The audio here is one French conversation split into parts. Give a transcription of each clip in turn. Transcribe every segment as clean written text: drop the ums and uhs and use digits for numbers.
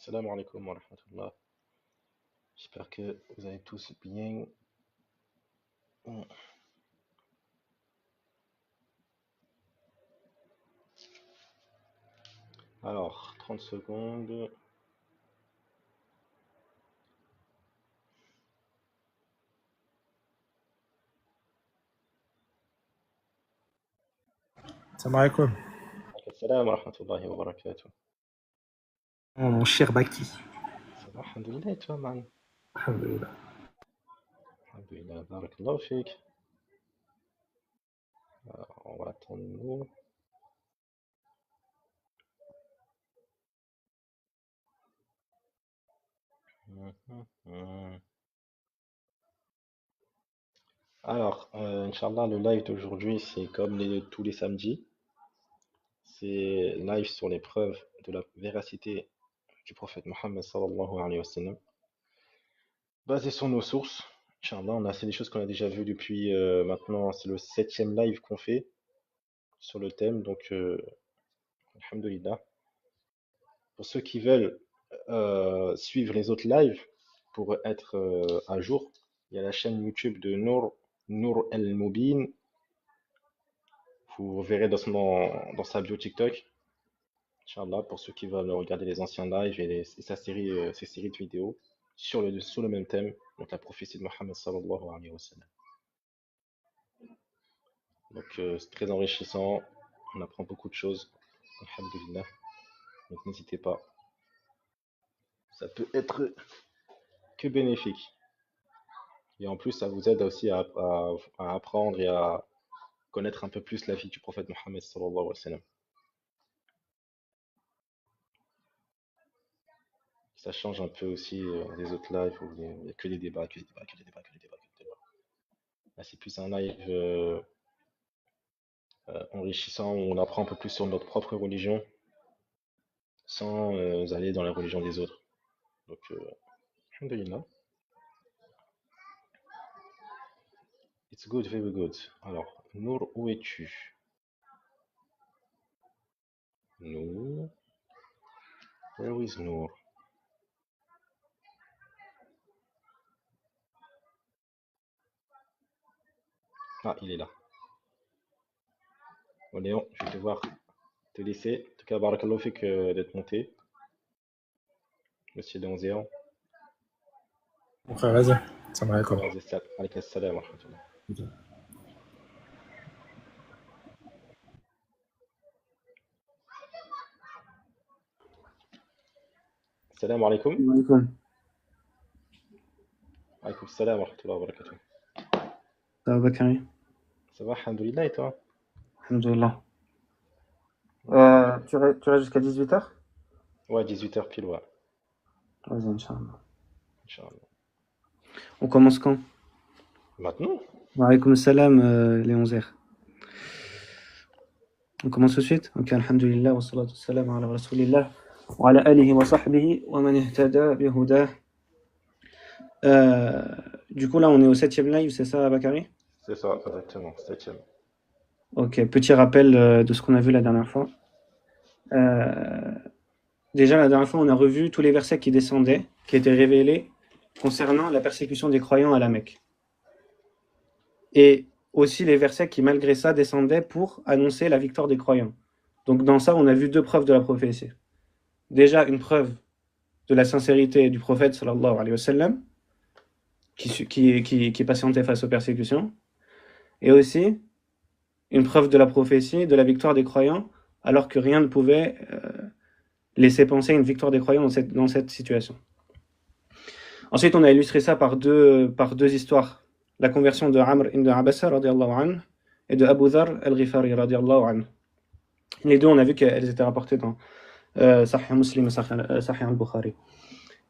Salam alaikum wa rahmatullah. J'espère que vous allez tous bien. Alors, 30 secondes. Salam alaikum. Salam wa rahmatullahi wa barakatuh. Oh, mon cher Baki. Ça va, alhamdoulilah, et toi, man? Alhamdulillah. Alhamdoulilah, barakallahu fik. Alors, on va attendre nous. Alors, Inch'Allah, le live d'aujourd'hui, c'est comme tous les samedis. C'est live sur les preuves de la véracité du prophète Mohammed sallallahu alayhi wa sallam, basé sur nos sources. Inch'Allah, c'est des choses qu'on a déjà vues depuis maintenant, c'est le 7e live qu'on fait sur le thème, donc alhamdoulilah. Pour ceux qui veulent suivre les autres lives pour être à jour, il y a la chaîne YouTube de Nour El Moubin. Vous verrez dans sa bio TikTok. Inch'Allah, pour ceux qui veulent regarder les anciens lives et ses séries de vidéos sur le même thème, donc la prophétie de Mohammed sallallahu alayhi wa sallam. Donc c'est très enrichissant, on apprend beaucoup de choses, alhamdulillah. Donc n'hésitez pas, ça peut être que bénéfique. Et en plus, ça vous aide aussi à apprendre et à connaître un peu plus la vie du prophète Mohammed sallallahu alayhi wa sallam. Ça change un peu aussi des autres lives où il n'y a que des débats, que des débats, que des débats, que des débats, que des débats. Là, c'est plus un live enrichissant où on apprend un peu plus sur notre propre religion sans aller dans la religion des autres. Donc, alhamdulillah. It's good, very good. Alors, Nour, où es-tu? Nour. Where is Nour? Ah, il est là. Bon, Léon, je vais devoir te laisser. En tout cas, barakallahu fik d'être monté. Monsieur Léon Zéan. Mon frère, vas-y. Salam alaikum. Alaykum assalam wa rahmatullah. Salam alaikum. Alaikum. Alaykum assalam wa rahmatullah wa barakatuh. Ça va, Bakary? Ça va, alhamdoulilah, et toi? Alhamdulillah. Tu restes jusqu'à 18h? Ouais, 18h pile, ouais. Vas-y, Inch'Allah. Inch'Allah. On commence quand? Maintenant? Wa alaykoum salam, Léon Zer. On commence tout de suite? Ok, alhamdulillah, wa salatu wa salam ala rasulillah, wa ala alihi wa sahbihi, wa man ihtada bihudah. Du coup, là, on est au 7e live, c'est ça, Bakary? C'est ça, exactement, 7e. Ok, petit rappel de ce qu'on a vu la dernière fois. Déjà, la dernière fois, on a revu tous les versets qui descendaient, qui étaient révélés concernant la persécution des croyants à la Mecque. Et aussi les versets qui, malgré ça, descendaient pour annoncer la victoire des croyants. Donc dans ça, on a vu deux preuves de la prophétie. Déjà, une preuve de la sincérité du prophète, sallallahu alayhi wa sallam, qui patientait face aux persécutions. Et aussi, une preuve de la prophétie, de la victoire des croyants, alors que rien ne pouvait laisser penser à une victoire des croyants dans cette situation. Ensuite, on a illustré ça par deux histoires. La conversion de Amr ibn Abasa radiallahu anhu et de Abu Dhar al-Ghifari radiallahu anhu. Les deux, on a vu qu'elles étaient rapportées dans Sahih Muslim et Sahih al-Bukhari.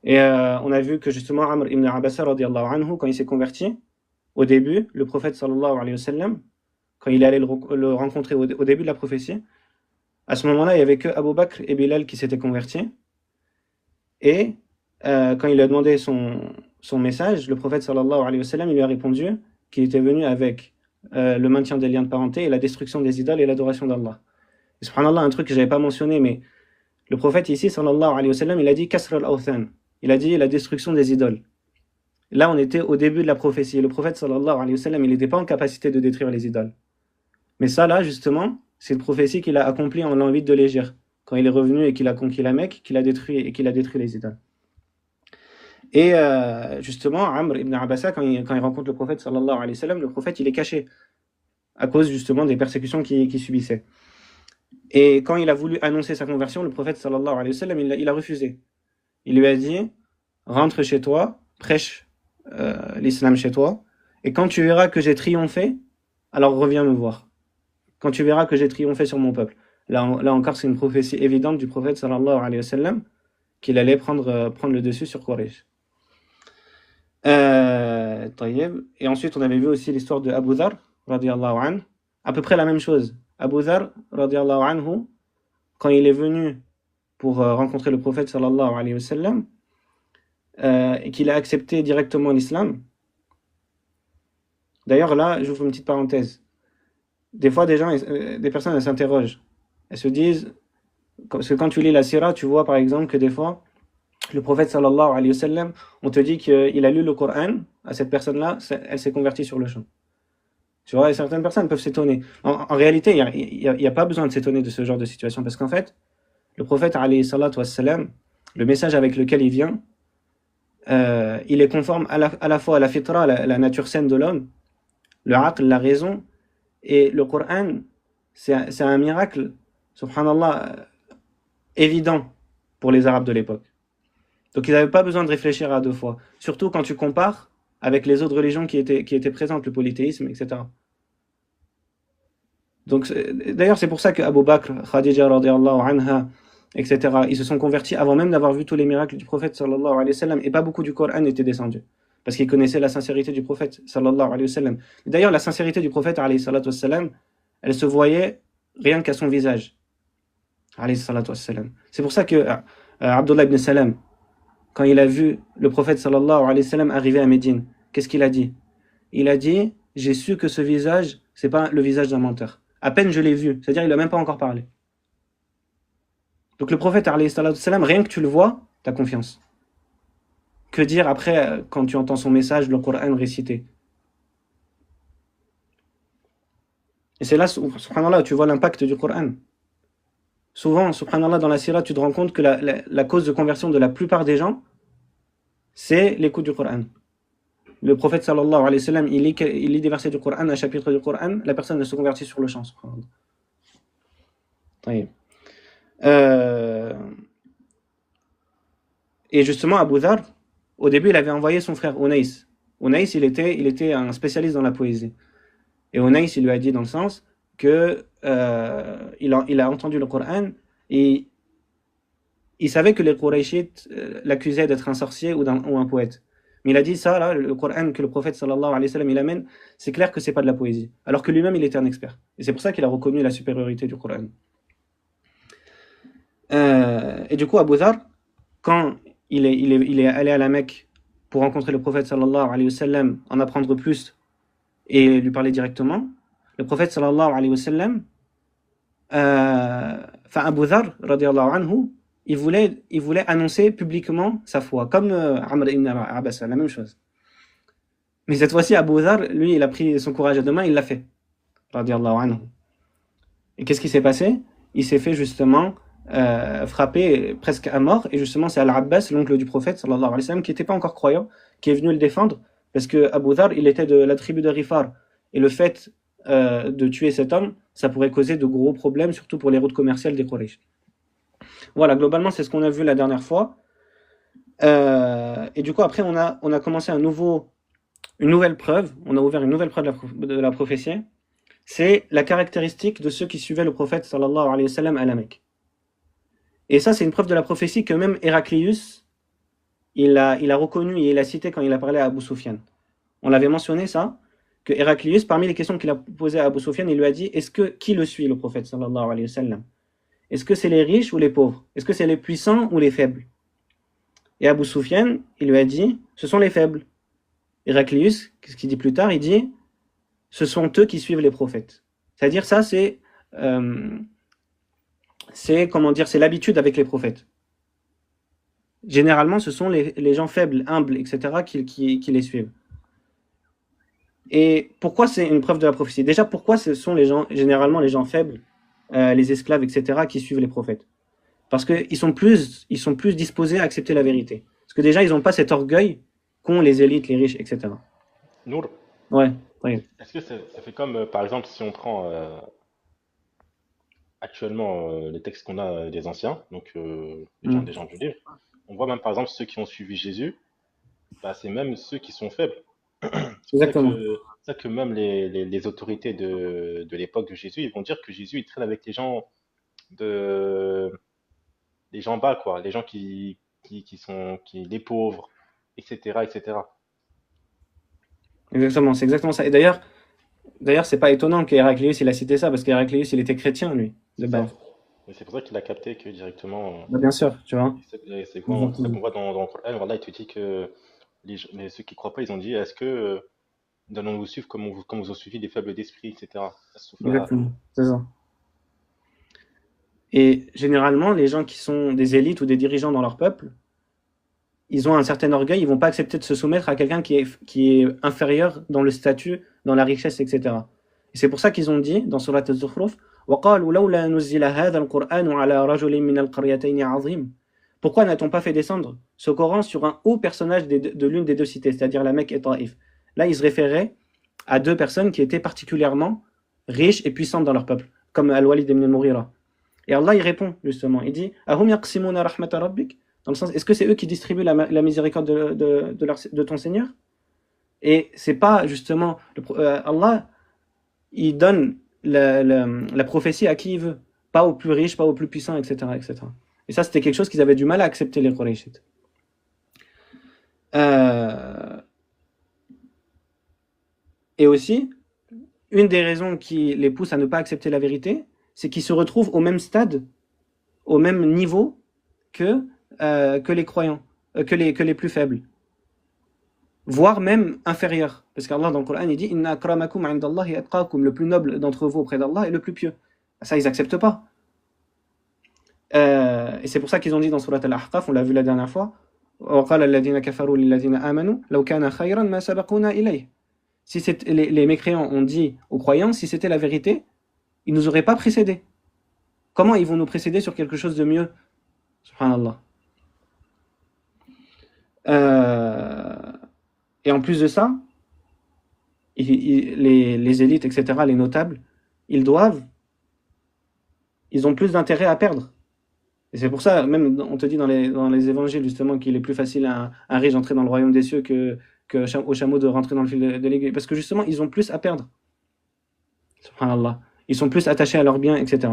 Et on a vu que justement Amr ibn Abasa radiallahu anhu, quand il s'est converti, au début, le prophète sallallahu alayhi wa sallam, quand il est allé le rencontrer au début de la prophétie, à ce moment-là, il n'y avait que Abu Bakr et Bilal qui s'étaient convertis. Et quand il a demandé son message, le prophète sallallahu alayhi wa sallam, il lui a répondu qu'il était venu avec le maintien des liens de parenté et la destruction des idoles et l'adoration d'Allah. Et subhanallah, un truc que je n'avais pas mentionné, mais Le prophète ici, sallallahu alayhi wa sallam, il a dit kasr al-awthan. Il a dit la destruction des idoles. Là, on était au début de la prophétie. Le prophète, sallallahu alayhi wa sallam, il n'était pas en capacité de détruire les idoles. Mais ça, là, justement, c'est une prophétie qu'il a accomplie en l'an 8 de l'Hégire, quand il est revenu et qu'il a conquis la Mecque, qu'il a détruit les idoles. Et justement, Amr ibn Abasa, quand il rencontre le prophète, sallallahu alayhi wa sallam, le prophète, il est caché à cause justement des persécutions qu'il subissait. Et quand il a voulu annoncer sa conversion, le prophète, sallallahu alayhi wa sallam, il a refusé. Il lui a dit, rentre chez toi, prêche l'islam chez toi, et quand tu verras que j'ai triomphé, alors reviens me voir. Quand tu verras que j'ai triomphé sur mon peuple. Là encore, c'est une prophétie évidente du prophète, sallallahu alayhi wa sallam, qu'il allait prendre le dessus sur Quraysh. Et ensuite, on avait vu aussi l'histoire de Abu Dhar, radiyallahu anhu, à peu près la même chose. Abu Dhar, radiyallahu anhu, quand il est venu pour rencontrer le prophète, sallallahu alayhi wa sallam, et qu'il a accepté directement l'islam. D'ailleurs, là, j'ouvre une petite parenthèse. Des fois, des personnes, elles s'interrogent. Elles se disent, parce que quand tu lis la sira, tu vois par exemple que des fois, le prophète sallallahu alayhi wa sallam, on te dit qu'il a lu le Coran, à cette personne-là, elle s'est convertie sur le champ. Tu vois, et certaines personnes peuvent s'étonner. En réalité, il n'y a pas besoin de s'étonner de ce genre de situation, parce qu'en fait, le prophète alayhi salatu wa sallam, le message avec lequel il vient, il est conforme à la fois à la fitra, la nature saine de l'homme, le aql, la raison, et le Coran, c'est un miracle, subhanallah, évident pour les Arabes de l'époque. Donc ils n'avaient pas besoin de réfléchir à deux fois, surtout quand tu compares avec les autres religions qui étaient présentes, le polythéisme, etc. Donc d'ailleurs c'est pour ça que Abu Bakr, Khadija radiyallahu anha, etc., ils se sont convertis avant même d'avoir vu tous les miracles du prophète sallallahu alayhi wa sallam, et pas beaucoup du Coran étaient descendus, parce qu'ils connaissaient la sincérité du prophète sallallahu alayhi wa sallam. D'ailleurs la sincérité du prophète alayhi salatu wa sallam, elle se voyait rien qu'à son visage, alayhi salatu wa sallam. C'est pour ça que Abdullah ibn Salam, quand il a vu le prophète sallallahu alayhi wa sallam arriver à Médine, qu'est-ce qu'il a dit? Il a dit, j'ai su que ce visage, c'est pas le visage d'un menteur. À peine je l'ai vu, c'est-à-dire il n'a même pas encore parlé. Donc le prophète alayhi salatu wa sallam, rien que tu le vois, t'as confiance. Que dire après quand tu entends son message, le Coran récité? Et c'est là, subhanallah, tu vois l'impact du Coran. Souvent, subhanallah, dans la sira, tu te rends compte que la cause de conversion de la plupart des gens, c'est l'écoute du Coran. Le prophète sallallahu alayhi wa sallam, il lit des versets du Coran, un chapitre du Coran, la personne ne se convertit sur le champ, subhanallah. Et justement, Abu Dhar, au début, il avait envoyé son frère Unais. Unais, il était un spécialiste dans la poésie. Et Unais, il lui a dit dans le sens que il a entendu le Coran et il savait que les Qurayshites l'accusaient d'être un sorcier ou un poète. Mais il a dit ça, là, le Coran que le prophète sallallahu alayhi wa sallam il amène, c'est clair que c'est pas de la poésie. Alors que lui-même, il était un expert. Et c'est pour ça qu'il a reconnu la supériorité du Coran. Et du coup, Abu Dhar, quand il est allé à la Mecque pour rencontrer le prophète sallallahu alayhi wa sallam, en apprendre plus et lui parler directement, le prophète sallallahu alayhi wa sallam, Abu Dhar radiyallahu anhu, il voulait annoncer publiquement sa foi, comme Amr ibn Abasa, la même chose. Mais cette fois-ci, Abu Dhar, lui, il a pris son courage à deux mains, il l'a fait, radiyallahu anhu. Et qu'est-ce qui s'est passé? Il s'est fait justement frapper presque à mort, et justement c'est Al-Abbas, l'oncle du prophète sallallahu alayhi wa sallam, qui n'était pas encore croyant, qui est venu le défendre, parce que Abu Dhar, il était de la tribu de Rifar, et le fait de tuer cet homme, ça pourrait causer de gros problèmes, surtout pour les routes commerciales des Quraysh. Voilà, globalement, c'est ce qu'on a vu la dernière fois. Et du coup, après, on a commencé une nouvelle preuve. On a ouvert une nouvelle preuve de la prophétie. C'est la caractéristique de ceux qui suivaient le prophète sallallahu alayhi wa sallam à la Mecque. Et ça, c'est une preuve de la prophétie que même Héraclius, il a reconnu et il a cité quand il a parlé à Abu Sufyan. On l'avait mentionné ça, que Héraclius, parmi les questions qu'il a posées à Abu Sufyan, il lui a dit, qui le suit, le prophète sallallahu alayhi wa sallam? Est-ce que c'est les riches ou les pauvres? Est-ce que c'est les puissants ou les faibles? Et Abu Sufyan, il lui a dit, ce sont les faibles. Héraclius, ce qu'il dit plus tard, il dit, ce sont eux qui suivent les prophètes. C'est-à-dire ça, c'est c'est, comment dire, c'est l'habitude avec les prophètes. Généralement, ce sont les gens faibles, humbles, etc., qui les suivent. Et pourquoi c'est une preuve de la prophétie? Déjà, pourquoi ce sont généralement les gens faibles, les esclaves, etc., qui suivent les prophètes? Parce qu'ils sont plus disposés à accepter la vérité. Parce que déjà, ils n'ont pas cet orgueil qu'ont les élites, les riches, etc. Nour, Ouais, oui. est-ce que ça fait comme, par exemple, si on prend actuellement les textes qu'on a des anciens, donc des gens du livre, on voit même par exemple ceux qui ont suivi Jésus, bah, c'est même ceux qui sont faibles. C'est pour Exactement. ça que même les autorités de l'époque de Jésus, ils vont dire que Jésus il traîne avec de, les gens bas, quoi, les gens les pauvres, etc., etc. Exactement, c'est exactement ça. Et d'ailleurs, c'est pas étonnant qu'Héraclius il a cité ça, parce qu'Héraclius il était chrétien, lui, de C'est ça. base. Et c'est pour ça qu'il a capté que directement. Bah, bien sûr, tu vois. C'est ça qu'on Exactement. voit dans le Coran. Voilà, il te dit que ceux qui croient pas, ils ont dit est-ce que nous allons vous suivre comme vous ont suivi les faibles d'esprit, etc. Sauf là, Exactement, c'est ça. Et généralement, les gens qui sont des élites ou des dirigeants dans leur peuple, ils ont un certain orgueil, ils vont pas accepter de se soumettre à quelqu'un qui est inférieur dans le statut, dans la richesse, etc. Et c'est pour ça qu'ils ont dit dans Surat Al-Zukhruf, وَقَالُوا لَوْلَا نُزِّلَ هَذَا الْقُرْآنُ عَلَى رَجُلٍ مِّنَ الْقَرْيَتَيْنِ عَظِيمٍ. Pourquoi n'a-t-on pas fait descendre ce Coran sur un haut personnage de l'une des deux cités, c'est-à-dire la Mecque et Taïf? Là, ils se référaient à deux personnes qui étaient particulièrement riches et puissantes dans leur peuple, comme Al-Walid ibn al-Mughira. Et Allah, il répond justement, il dit Ahum yaqsimuna rahmata rabbik, dans le sens, est-ce que c'est eux qui distribuent la miséricorde de ton Seigneur? Et c'est pas justement Allah, il donne la prophétie à qui il veut, pas aux plus riches, pas aux plus puissants, etc., etc. Et ça, c'était quelque chose qu'ils avaient du mal à accepter, les Qurayshites. Et aussi, une des raisons qui les pousse à ne pas accepter la vérité, c'est qu'ils se retrouvent au même stade, au même niveau que les croyants, que les plus faibles, voire même inférieurs. Parce qu'Allah dans le Coran, il dit Inna akramakum indallahi atqakum, le plus noble d'entre vous auprès d'Allah est le plus pieux. Ça, ils n'acceptent pas. Et c'est pour ça qu'ils ont dit dans Surat Al-Ahqaf, on l'a vu la dernière fois, وقال الذين كفروا للذين آمنوا لو كان خيرا ما سبقونا إليه. Si les mécréants ont dit aux croyants, si c'était la vérité, ils ne nous auraient pas précédés. Comment ils vont nous précéder sur quelque chose de mieux? Subhanallah. Et en plus de ça, les élites, etc., les notables, ils ont plus d'intérêt à perdre. Et c'est pour ça, même on te dit dans les évangiles justement qu'il est plus facile à un riche d'entrer dans le royaume des cieux au chameau de rentrer dans le fil de l'aiguille. Parce que justement, ils ont plus à perdre. Subhanallah. Ils sont plus attachés à leurs biens, etc.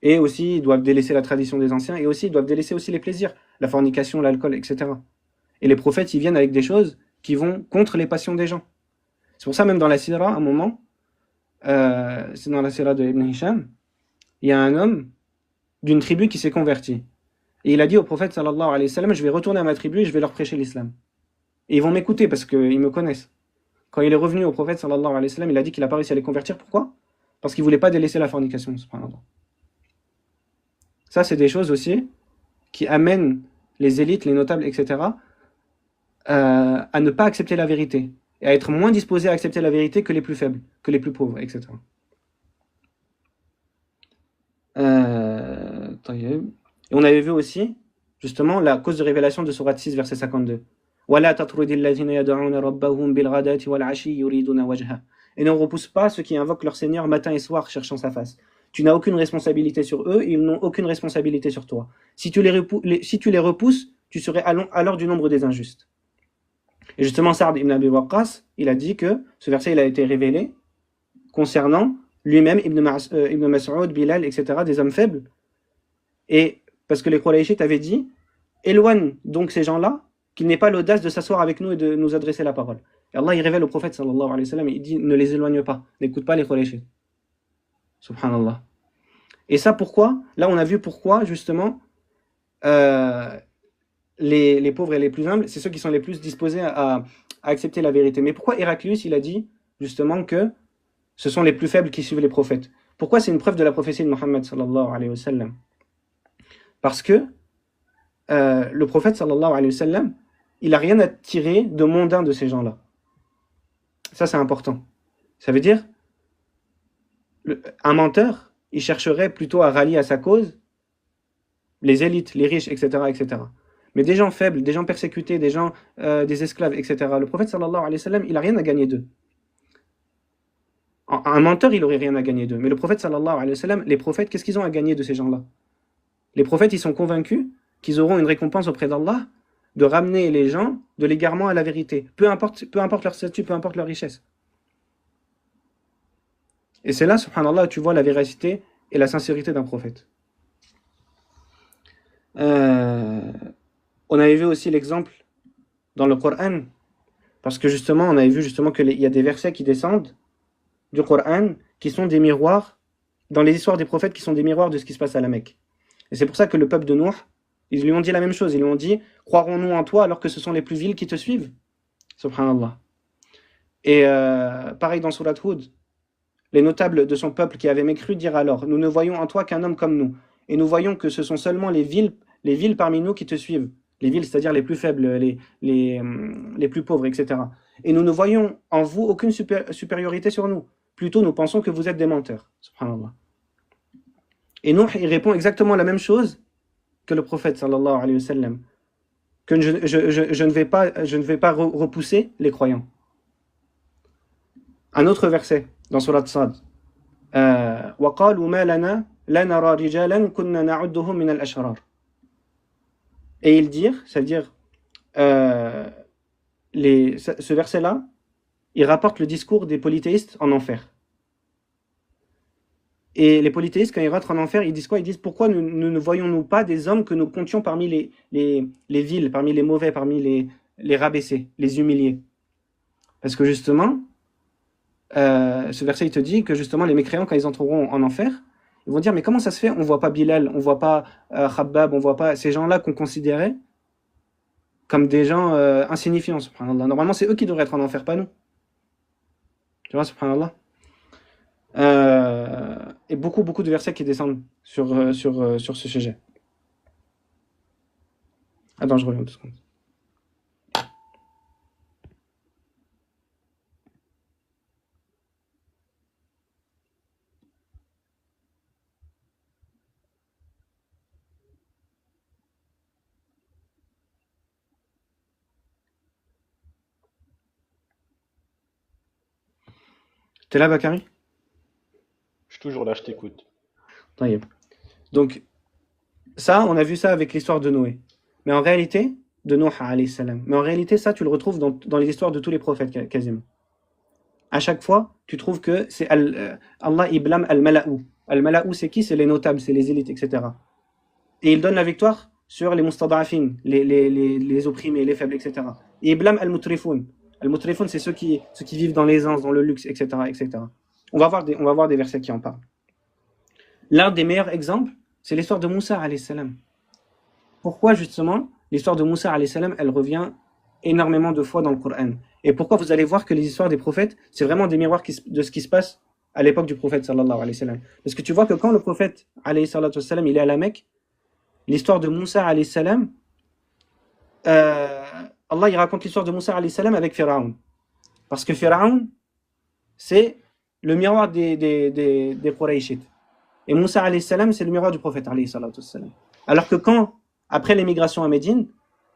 Et aussi, ils doivent délaisser la tradition des anciens, et aussi, ils doivent délaisser aussi les plaisirs, la fornication, l'alcool, etc. Et les prophètes, ils viennent avec des choses qui vont contre les passions des gens. C'est pour ça, même dans la Sira, à un moment, c'est dans la Sira de Ibn Hisham, il y a un homme d'une tribu qui s'est converti. Et il a dit au prophète, sallallahu alayhi wa sallam, je vais retourner à ma tribu et je vais leur prêcher l'islam. Et ils vont m'écouter parce qu'ils me connaissent. Quand il est revenu au prophète, sallallahu alayhi wa sallam, il a dit qu'il n'a pas réussi à les convertir. Pourquoi? Parce qu'il ne voulait pas délaisser la fornication, subhanallah. Ça, c'est des choses aussi qui amènent les élites, les notables, etc., à ne pas accepter la vérité et à être moins disposés à accepter la vérité que les plus faibles, que les plus pauvres, etc. Et on avait vu aussi, justement, la cause de révélation de Sourate 6, verset 52. وَلَا تَطْرُدِ الَّذِينَ يَدْعُونَ رَبَّهُمْ بِالْغَدَاةِ وَالْعَشِيِّ يُرِيدُونَ وَجْهَهُ. Et ne repousse pas ceux qui invoquent leur Seigneur matin et soir cherchant sa face. Tu n'as aucune responsabilité sur eux, ils n'ont aucune responsabilité sur toi. Si tu les repousses, tu serais alors du nombre des injustes. Et justement, Sa'd ibn Abi Waqqas, il a dit que ce verset il a été révélé concernant lui-même, Ibn Mas'ud, Bilal, etc., des hommes faibles. Et parce que les Qurayshites avaient dit, éloigne donc ces gens-là, qu'ils n'aient pas l'audace de s'asseoir avec nous et de nous adresser la parole. Et Allah, il révèle au prophète, sallallahu alayhi wa sallam, il dit, ne les éloigne pas, n'écoute pas les Qurayshites. Subhanallah. Et ça, pourquoi? Là, on a vu pourquoi, justement, les pauvres et les plus humbles, c'est ceux qui sont les plus disposés à accepter la vérité. Mais pourquoi Héraclius, il a dit, justement, que ce sont les plus faibles qui suivent les prophètes? Pourquoi c'est une preuve de la prophétie de Mohammed sallallahu alayhi wa sallam? Parce que le prophète sallallahu alayhi wa sallam, il n'a rien à tirer de mondain de ces gens-là. Ça, c'est important. Ça veut dire, un menteur, il chercherait plutôt à rallier à sa cause les élites, les riches, etc., etc. Mais des gens faibles, des gens persécutés, des gens, des esclaves, etc. Le prophète sallallahu alayhi wa sallam, il n'a rien à gagner d'eux. Un menteur, il n'aurait rien à gagner d'eux. Mais le prophète sallallahu alayhi wa sallam, les prophètes, qu'est-ce qu'ils ont à gagner de ces gens-là? Les prophètes, ils sont convaincus qu'ils auront une récompense auprès d'Allah de ramener les gens de l'égarement à la vérité. Peu importe leur statut, peu importe leur richesse. Et c'est là, subhanallah, où tu vois la véracité et la sincérité d'un prophète. On avait vu aussi l'exemple dans le Coran, parce que justement, on avait vu justement qu'il y a des versets qui descendent du Coran qui sont des miroirs, dans les histoires des prophètes, qui sont des miroirs de ce qui se passe à la Mecque. Et c'est pour ça que le peuple de Nuh, ils lui ont dit la même chose. Ils lui ont dit, croirons-nous en toi alors que ce sont les plus vils qui te suivent? Subhanallah. Et pareil dans Surat Hud, les notables de son peuple qui avaient mécru dirent alors, nous ne voyons en toi qu'un homme comme nous, et nous voyons que ce sont seulement les villes parmi nous qui te suivent. Les villes, c'est-à-dire les plus faibles, les plus pauvres, etc. Et nous ne voyons en vous aucune supériorité sur nous. Plutôt, nous pensons que vous êtes des menteurs. Subhanallah. Et Nuh, il répond exactement la même chose que le prophète, sallallahu alayhi wa sallam. Que je ne vais pas repousser les croyants. Un autre verset dans Surat Sad. وَقَالُوا مَا لَنَا لَا نَرَى رِجَالًا كُنَّا نَعُدُّهُمْ مِنَ الْأَشْرَارِ. Et ils dirent, c'est-à-dire, ce verset-là, il rapporte le discours des polythéistes en enfer. Et les polythéistes, quand ils rentrent en enfer, ils disent quoi? Ils disent, pourquoi nous ne voyons-nous pas des hommes que nous comptions parmi les vils, parmi les mauvais, parmi les rabaissés, les humiliés? Parce que justement, ce verset, il te dit que justement, les mécréants, quand ils entreront en enfer, ils vont dire, mais comment ça se fait? On ne voit pas Bilal, on ne voit pas Khabbab, on ne voit pas ces gens-là qu'on considérait comme des gens insignifiants, subhanallah. Normalement, c'est eux qui devraient être en enfer, pas nous. Tu vois, subhanallah. Et beaucoup de versets qui descendent sur ce sujet. Attends, je reviens 2 secondes. T'es là, Bakary? Je suis toujours là, je t'écoute. Taïeb. Donc, ça, on a vu ça avec l'histoire de Noé. Mais en réalité, de Nuh alayhi salam. Mais en réalité, ça, tu le retrouves dans les histoires de tous les prophètes, quasiment. À chaque fois, tu trouves que c'est Allah, il blâme al-mala'ou. Al-mala'ou, c'est qui? C'est les notables, c'est les élites, etc. Et il donne la victoire sur les mustada'afin, les opprimés, les faibles, etc. Et il blâme al-mutrifoun. Al-mutrifoun, c'est ceux qui vivent dans l'aisance, dans le luxe, etc., etc. On va voir des versets qui en parlent. L'un des meilleurs exemples, c'est l'histoire de Moussa alayhi salam. Pourquoi justement l'histoire de Moussa alayhi salam, elle revient énormément de fois dans le Coran? Et pourquoi vous allez voir que les histoires des prophètes, c'est vraiment des miroirs de ce qui se passe à l'époque du prophète sallallahu alayhi wa sallam. Parce que tu vois que quand le prophète alayhi salatu wa sallam, il est à la Mecque, l'histoire de Moussa alayhi salam, Allah il raconte l'histoire de Moussa alayhi salam avec Pharaon. Parce que Pharaon, c'est le miroir des Qurayshites. Et Moussa alayhi salam, c'est le miroir du prophète alayhi salatu wa sallam. Alors que quand, après l'émigration à Médine,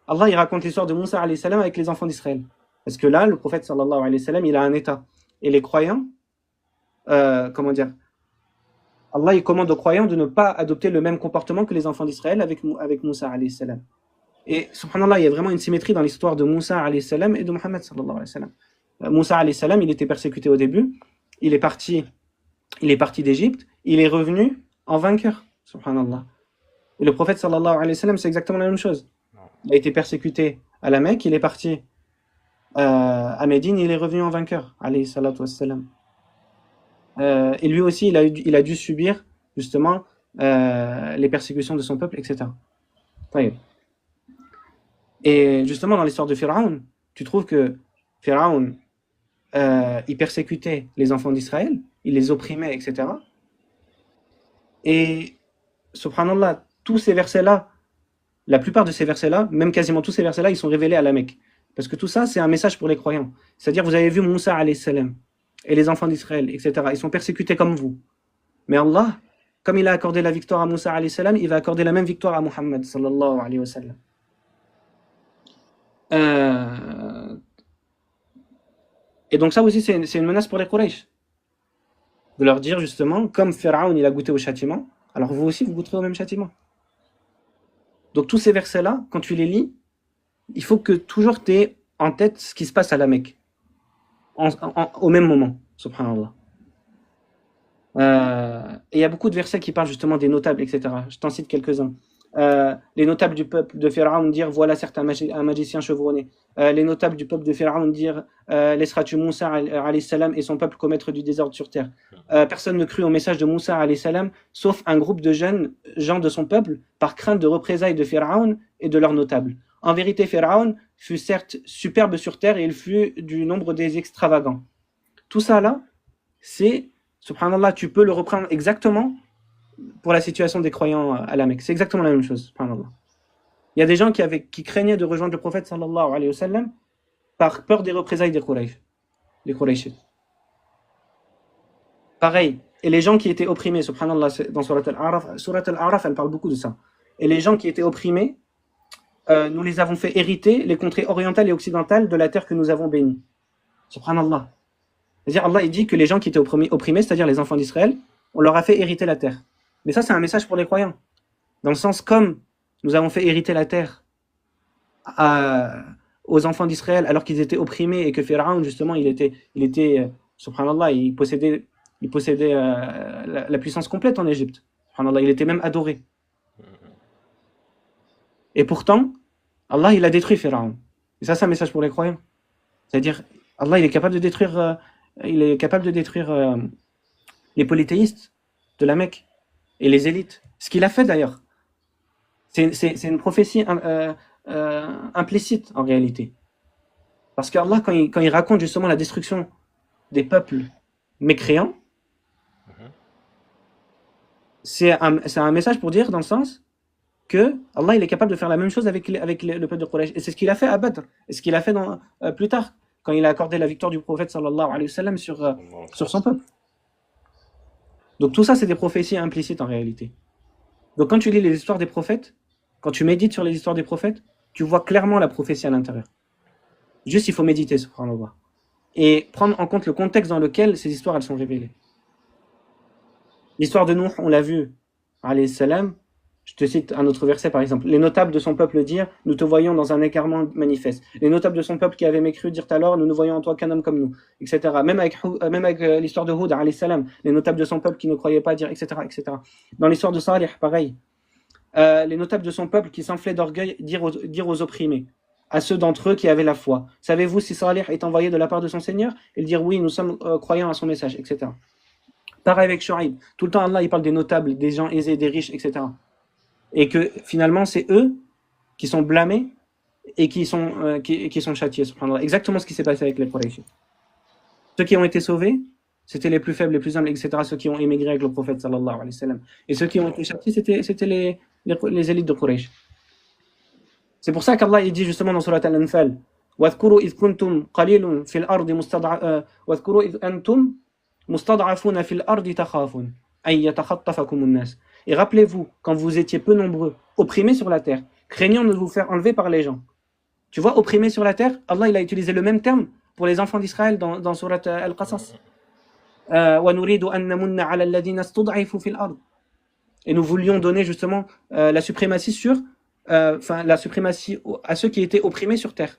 Allah il raconte l'histoire de Moussa alayhi salam avec les enfants d'Israël. Parce que là, le prophète sallallahu alayhi wa sallam, il a un état. Et les croyants, Allah il commande aux croyants de ne pas adopter le même comportement que les enfants d'Israël avec Moussa alayhi salam. Et subhanallah, il y a vraiment une symétrie dans l'histoire de Moussa alayhi salam et de Muhammad sallallahu alayhi wa sallam. Moussa alayhi salam, il était persécuté au début, il est parti d'Égypte, il est revenu en vainqueur, subhanallah. Et le prophète sallallahu alayhi wa sallam, c'est exactement la même chose. Il a été persécuté à la Mecque, il est parti à Médine, il est revenu en vainqueur, alayhi salatu wassalam. Et lui aussi, il a dû subir justement les persécutions de son peuple, etc. Et justement, dans l'histoire de Pharaon, tu trouves que Pharaon, il persécutait les enfants d'Israël, il les opprimait, etc. Et, subhanallah, tous ces versets-là, la plupart de ces versets-là, même quasiment tous ces versets-là, ils sont révélés à la Mecque. Parce que tout ça, c'est un message pour les croyants. C'est-à-dire, vous avez vu Moussa alayhi salam et les enfants d'Israël, etc. Ils sont persécutés comme vous. Mais Allah, comme il a accordé la victoire à Moussa alayhi salam, il va accorder la même victoire à Muhammad sallallahu alayhi wa sallam. Et donc ça aussi, c'est une menace pour les Quraysh. De leur dire justement, comme Pharaon il a goûté au châtiment, alors vous aussi vous goûterez au même châtiment. Donc tous ces versets-là, quand tu les lis, il faut que toujours tu aies en tête ce qui se passe à la Mecque, au même moment, subhanallah. Et il y a beaucoup de versets qui parlent justement des notables, etc. Je t'en cite quelques-uns. Les notables du peuple de Pharaon dire voilà certes un magicien chevronné. Les notables du peuple de Pharaon dire laisseras-tu Moussa alayhi salam et son peuple commettre du désordre sur terre. Personne ne crut au message de Moussa alayhi salam sauf un groupe de jeunes gens de son peuple par crainte de représailles de Pharaon et de leurs notables. En vérité, Pharaon fut certes superbe sur terre et il fut du nombre des extravagants. Tout ça là, c'est, subhanallah, tu peux le reprendre exactement pour la situation des croyants à la Mecque. C'est exactement la même chose, subhanallah. Il y a des gens qui craignaient de rejoindre le prophète sallallahu alayhi wa sallam par peur des représailles des Quraysh. Pareil. Et les gens qui étaient opprimés, subhanallah, dans Surat Al-A'raf, elle parle beaucoup de ça. Et les gens qui étaient opprimés, nous les avons fait hériter les contrées orientales et occidentales de la terre que nous avons bénie. Subhanallah. C'est-à-dire, Allah, il dit que les gens qui étaient opprimés, c'est-à-dire les enfants d'Israël, on leur a fait hériter la terre. Mais ça, c'est un message pour les croyants. Dans le sens, comme nous avons fait hériter la terre aux enfants d'Israël alors qu'ils étaient opprimés et que Pharaon, justement, il était subhanallah, il possédait la puissance complète en Égypte. Subhanallah, il était même adoré. Et pourtant, Allah, il a détruit Pharaon. Et ça, c'est un message pour les croyants. C'est-à-dire, Allah, il est capable de détruire les polythéistes de la Mecque et les élites. Ce qu'il a fait d'ailleurs. C'est une prophétie implicite en réalité. Parce qu'Allah, quand il raconte justement la destruction des peuples mécréants, c'est un message pour dire dans le sens que Allah il est capable de faire la même chose avec le peuple de Quraysh. Et c'est ce qu'il a fait à Badr. Et ce qu'il a fait plus tard, quand il a accordé la victoire du prophète sallallahu alayhi wa sallam sur son peuple. Donc tout ça, c'est des prophéties implicites en réalité. Donc quand tu lis les histoires des prophètes, quand tu médites sur les histoires des prophètes, tu vois clairement la prophétie à l'intérieur. Juste, il faut méditer, subhanallah. Et prendre en compte le contexte dans lequel ces histoires, elles sont révélées. L'histoire de Nuh, on l'a vu, alayhi salam. Je te cite un autre verset par exemple. Les notables de son peuple dirent, nous te voyons dans un égarement manifeste. Les notables de son peuple qui avaient mécru dirent alors, nous ne voyons en toi qu'un homme comme nous, etc. Même avec l'histoire de Hud, alayhi salam, les notables de son peuple qui ne croyaient pas dirent, etc., etc. Dans l'histoire de Salih, pareil. Les notables de son peuple qui s'enflaient d'orgueil dirent aux opprimés, à ceux d'entre eux qui avaient la foi. Savez-vous si Salih est envoyé de la part de son Seigneur? Ils dirent oui, nous sommes croyants à son message, etc. Pareil avec Shu'aib. Tout le temps, Allah, il parle des notables, des gens aisés, des riches, etc. Et que finalement, c'est eux qui sont blâmés et qui sont châtiés. Exactement ce qui s'est passé avec les Quraysh. Ceux qui ont été sauvés, c'était les plus faibles, les plus humbles, etc. Ceux qui ont émigré avec le prophète, sallallahu alayhi wa sallam. Et ceux qui ont été châtiés, c'était les élites de Quraysh. C'est pour ça qu'Allah il dit justement dans Surat Al-Anfal وَاذْكُرُوا إِذْ كُنْتُمْ قَلِيلٌ فِي الْأَرْضِ وَاذْكُرُوا إِذْ أَنْتُمْ مُسْتَضْعَفُونَ فِي الْأَرْضِ تَخَافُونَ أَنْ يَتَخَطَّفَكُمُ النَّاسُ. Et rappelez-vous, quand vous étiez peu nombreux, opprimés sur la terre, craignant de vous faire enlever par les gens. Tu vois, opprimés sur la terre, Allah il a utilisé le même terme pour les enfants d'Israël dans Surat Al-Qasas. وَنُرِيدُ أَن نَّمُنَّ عَلَى الَّذِينَ اسْتُضْعِفُوا فِي الْأَرْضِ. Et nous voulions donner justement la suprématie à ceux qui étaient opprimés sur terre.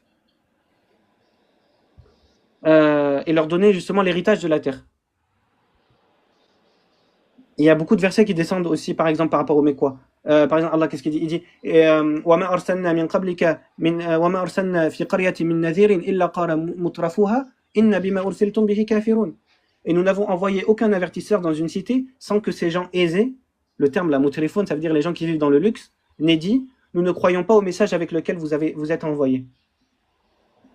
Et leur donner justement l'héritage de la terre. Il y a beaucoup de versets qui descendent aussi, par exemple, par rapport aux Mécois. Par exemple, Allah, qu'est-ce qu'il dit? Il dit وَمَا أَرْسَلْنَا مِنْ قَبْلِكَ وَمَا أَرْسَلْنَا فِي قَرْيَةٍ مِنْ نَذِيرٍ إِلَّا قَالَ مُتْرَفُوهَا إِنَّ بِمَا أُرْسِلْتُمْ بِهِ كَافِرُونَ. Et nous n'avons envoyé aucun avertisseur dans une cité sans que ces gens aisés, le terme la mutrifun, ça veut dire les gens qui vivent dans le luxe, n'aient dit, nous ne croyons pas au message avec lequel vous êtes envoyés.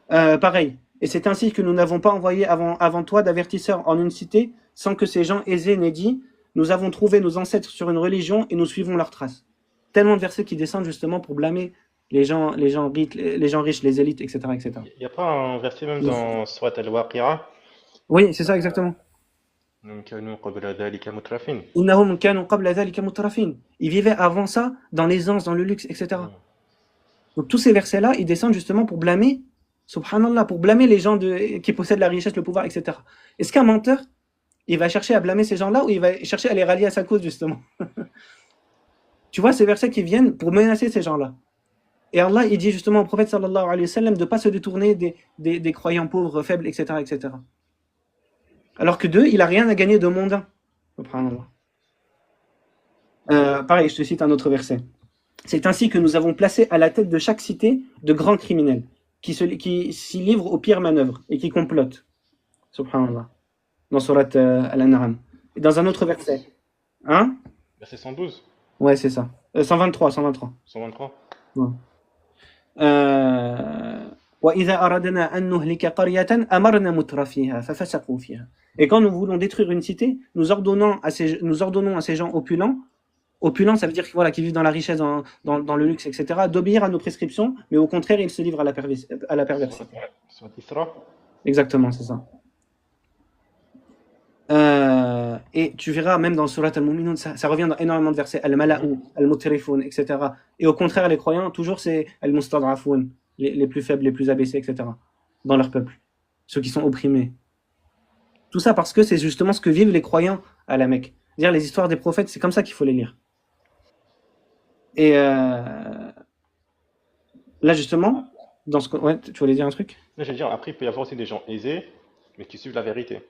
Pareil. Et c'est ainsi que nous n'avons pas envoyé avant toi d'avertisseurs en une cité sans que ces gens aisés n'aient dit, nous avons trouvé nos ancêtres sur une religion et nous suivons leurs traces. Tellement de versets qui descendent justement pour blâmer les gens riches, les élites, etc., etc. Il n'y a pas un verset même dans Surat Al-Waqi'a? Oui, c'est ça exactement. Nous كانوا قبل ذلك مترفين. إنهم كانوا قبل ذلك مترفين. Ils vivaient avant ça dans l'aisance, dans le luxe, etc. Donc tous ces versets-là, ils descendent justement pour blâmer, subhanallah, pour blâmer les gens qui possèdent la richesse, le pouvoir, etc. Est-ce qu'un menteur, il va chercher à blâmer ces gens-là ou il va chercher à les rallier à sa cause, justement? Tu vois, ces versets qui viennent pour menacer ces gens-là. Et Allah, il dit justement au prophète sallallahu alayhi wa sallam de ne pas se détourner des croyants pauvres, faibles, etc., etc. Alors que d'eux, il n'a rien à gagner de mondain. Subhanallah. Pareil, je te cite un autre verset. C'est ainsi que nous avons placé à la tête de chaque cité de grands criminels qui s'y livrent aux pires manœuvres et qui complotent. Subhanallah. Dans Surat Al-An'am. Et dans un autre verset. Hein? Verset 112, Ouais, c'est ça. 123. 123. Ouais. وَإِذَا أَرَدْنَا أَن نُهْلِكَ قَرْيَةً أَمَرْنَا مُتْرَفِيهَا فَفَسَقُوا فِيهَا. Et quand nous voulons détruire une cité, nous ordonnons à ces gens opulents, ça veut dire qu'ils vivent dans la richesse, dans le luxe, etc., d'obéir à nos prescriptions, mais au contraire, ils se livrent à la perversion. Surat Isra. Exactement, c'est ça. Et tu verras, même dans Surat Al-Mu'minun, ça revient dans énormément de versets, Al-Mala'u, Al-Mutrifun, etc. Et au contraire, les croyants, toujours c'est Al-Mustad'afun, les plus faibles, les plus abaissés, etc. dans leur peuple, ceux qui sont opprimés. Tout ça parce que c'est justement ce que vivent les croyants à la Mecque. C'est-à-dire les histoires des prophètes, c'est comme ça qu'il faut les lire. Et là, justement, ouais, tu voulais dire un truc? Là, je veux dire, après, il peut y avoir aussi des gens aisés, mais qui suivent la vérité.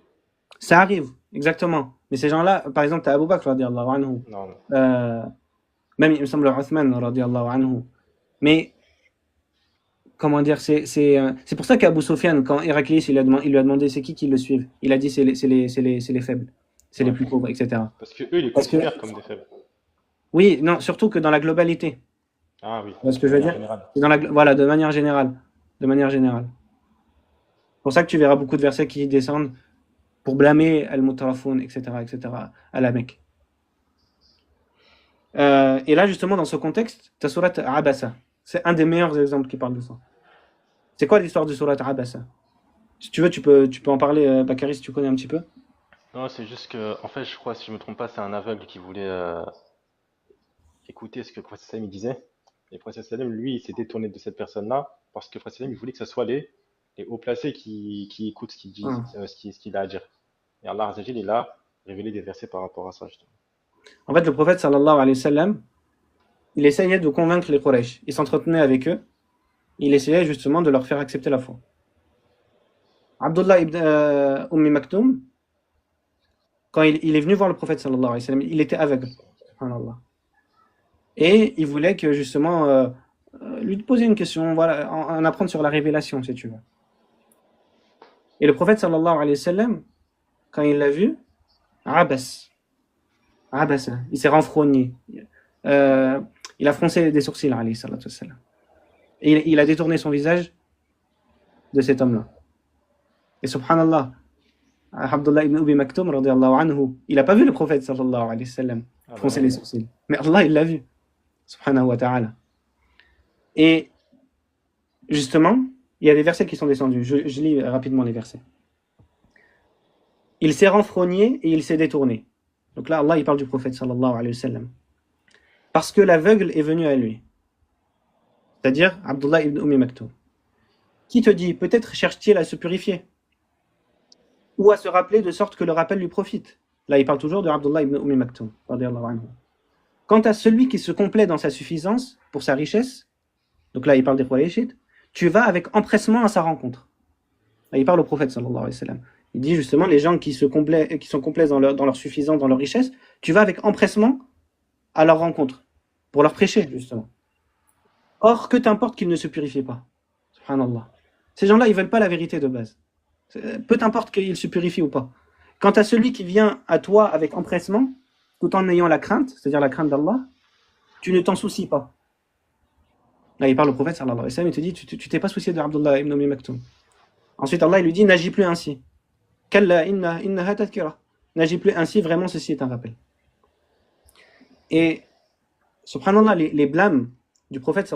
Ça arrive, exactement. Mais ces gens-là, par exemple, tu as Abu Bakr, radiallahu anhu. Non, non. Même, il me semble, Uthman, radiallahu anhu. Mais, comment dire, c'est pour ça qu'Abu Sufyan, quand Héraclius, il lui a demandé c'est qui le suivent, il a dit c'est les faibles, c'est les plus pauvres, etc. Parce que eux, ils les considèrent comme des faibles. Oui, non, surtout que dans la globalité. Ah oui. Tu vois ce que je veux dire? Voilà, de manière générale. C'est pour ça que tu verras beaucoup de versets qui descendent pour blâmer Al-Mutarafun, etc., à la Mecque. Et là, justement, dans ce contexte, tu as Surat Abasa. C'est un des meilleurs exemples qui parle de ça. C'est quoi l'histoire de Surat Abasa? Si tu veux, tu peux en parler, Bakary, si tu connais un petit peu. Non, c'est juste que, en fait, je crois, si je me trompe pas, c'est un aveugle qui voulait écouter ce que le prophète Sallam il disait. Et le prophète Sallam, lui, il s'est détourné de cette personne-là parce que le prophète Sallam, il voulait que ce soit les hauts placés qui écoutent ce qu'il dit, ce qu'il a à dire. Et Allah Azza wa Jalla, il a révélé des versets par rapport à ça, justement. En fait, le prophète sallallahu alayhi wa sallam, il essayait de convaincre les Quraysh. Il s'entretenait avec eux. Il essayait justement de leur faire accepter la foi. Abdullah ibn Ummi Maktoum, quand il est venu voir le prophète sallallahu alayhi wa sallam, il était aveugle. Subhanallah. Et il voulait que justement lui poser une question, voilà, en apprendre sur la révélation, si tu veux. Et le prophète sallallahu alayhi wa sallam, quand il l'a vu, Abasa, il s'est renfrogné. Il a froncé des sourcils, alayhi salatu wassalam. Et il a détourné son visage de cet homme-là. Et subhanallah, Abdullah ibn Ubi Maktoum, radiyallahu anhu, il n'a pas vu le prophète sallallahu alayhi wa sallam froncer les sourcils. Mais Allah, il l'a vu. Subhanahu wa ta'ala. Et justement, il y a des versets qui sont descendus. Je lis rapidement les versets. Il s'est renfrogné et il s'est détourné. Donc là, Allah, il parle du prophète sallallahu alayhi wa sallam. Parce que l'aveugle est venu à lui. C'est-à-dire Abdullah ibn Ummi Maktoum. Qui te dit, peut-être cherche-t-il à se purifier ou à se rappeler de sorte que le rappel lui profite. Là, il parle toujours de Abdullah ibn Ummi Maktoum. Quant à celui qui se complaît dans sa suffisance, pour sa richesse, donc là, il parle des Qurayshites, tu vas avec empressement à sa rencontre. Là, il parle au prophète sallallahu alayhi wa sallam. Il dit justement, les gens qui sont complets dans leur suffisance, dans leur richesse, tu vas avec empressement à leur rencontre, pour leur prêcher, justement. Or, que t'importe qu'ils ne se purifient pas. Subhanallah. Ces gens-là, ils ne veulent pas la vérité de base. Peu t'importe qu'ils se purifient ou pas. Quant à celui qui vient à toi avec empressement, tout en ayant la crainte, c'est-à-dire la crainte d'Allah, tu ne t'en soucies pas. Là, il parle au prophète, sallallahu alayhi wa sallam, il te dit, tu t'es pas soucié de Abdullah ibn Ummi Maktoum. Ensuite, Allah, il lui dit, n'agis plus ainsi. Kalla innaha tadhkira. N'agis plus ainsi, vraiment, ceci est un rappel. Et, subhanallah, les blâmes du prophète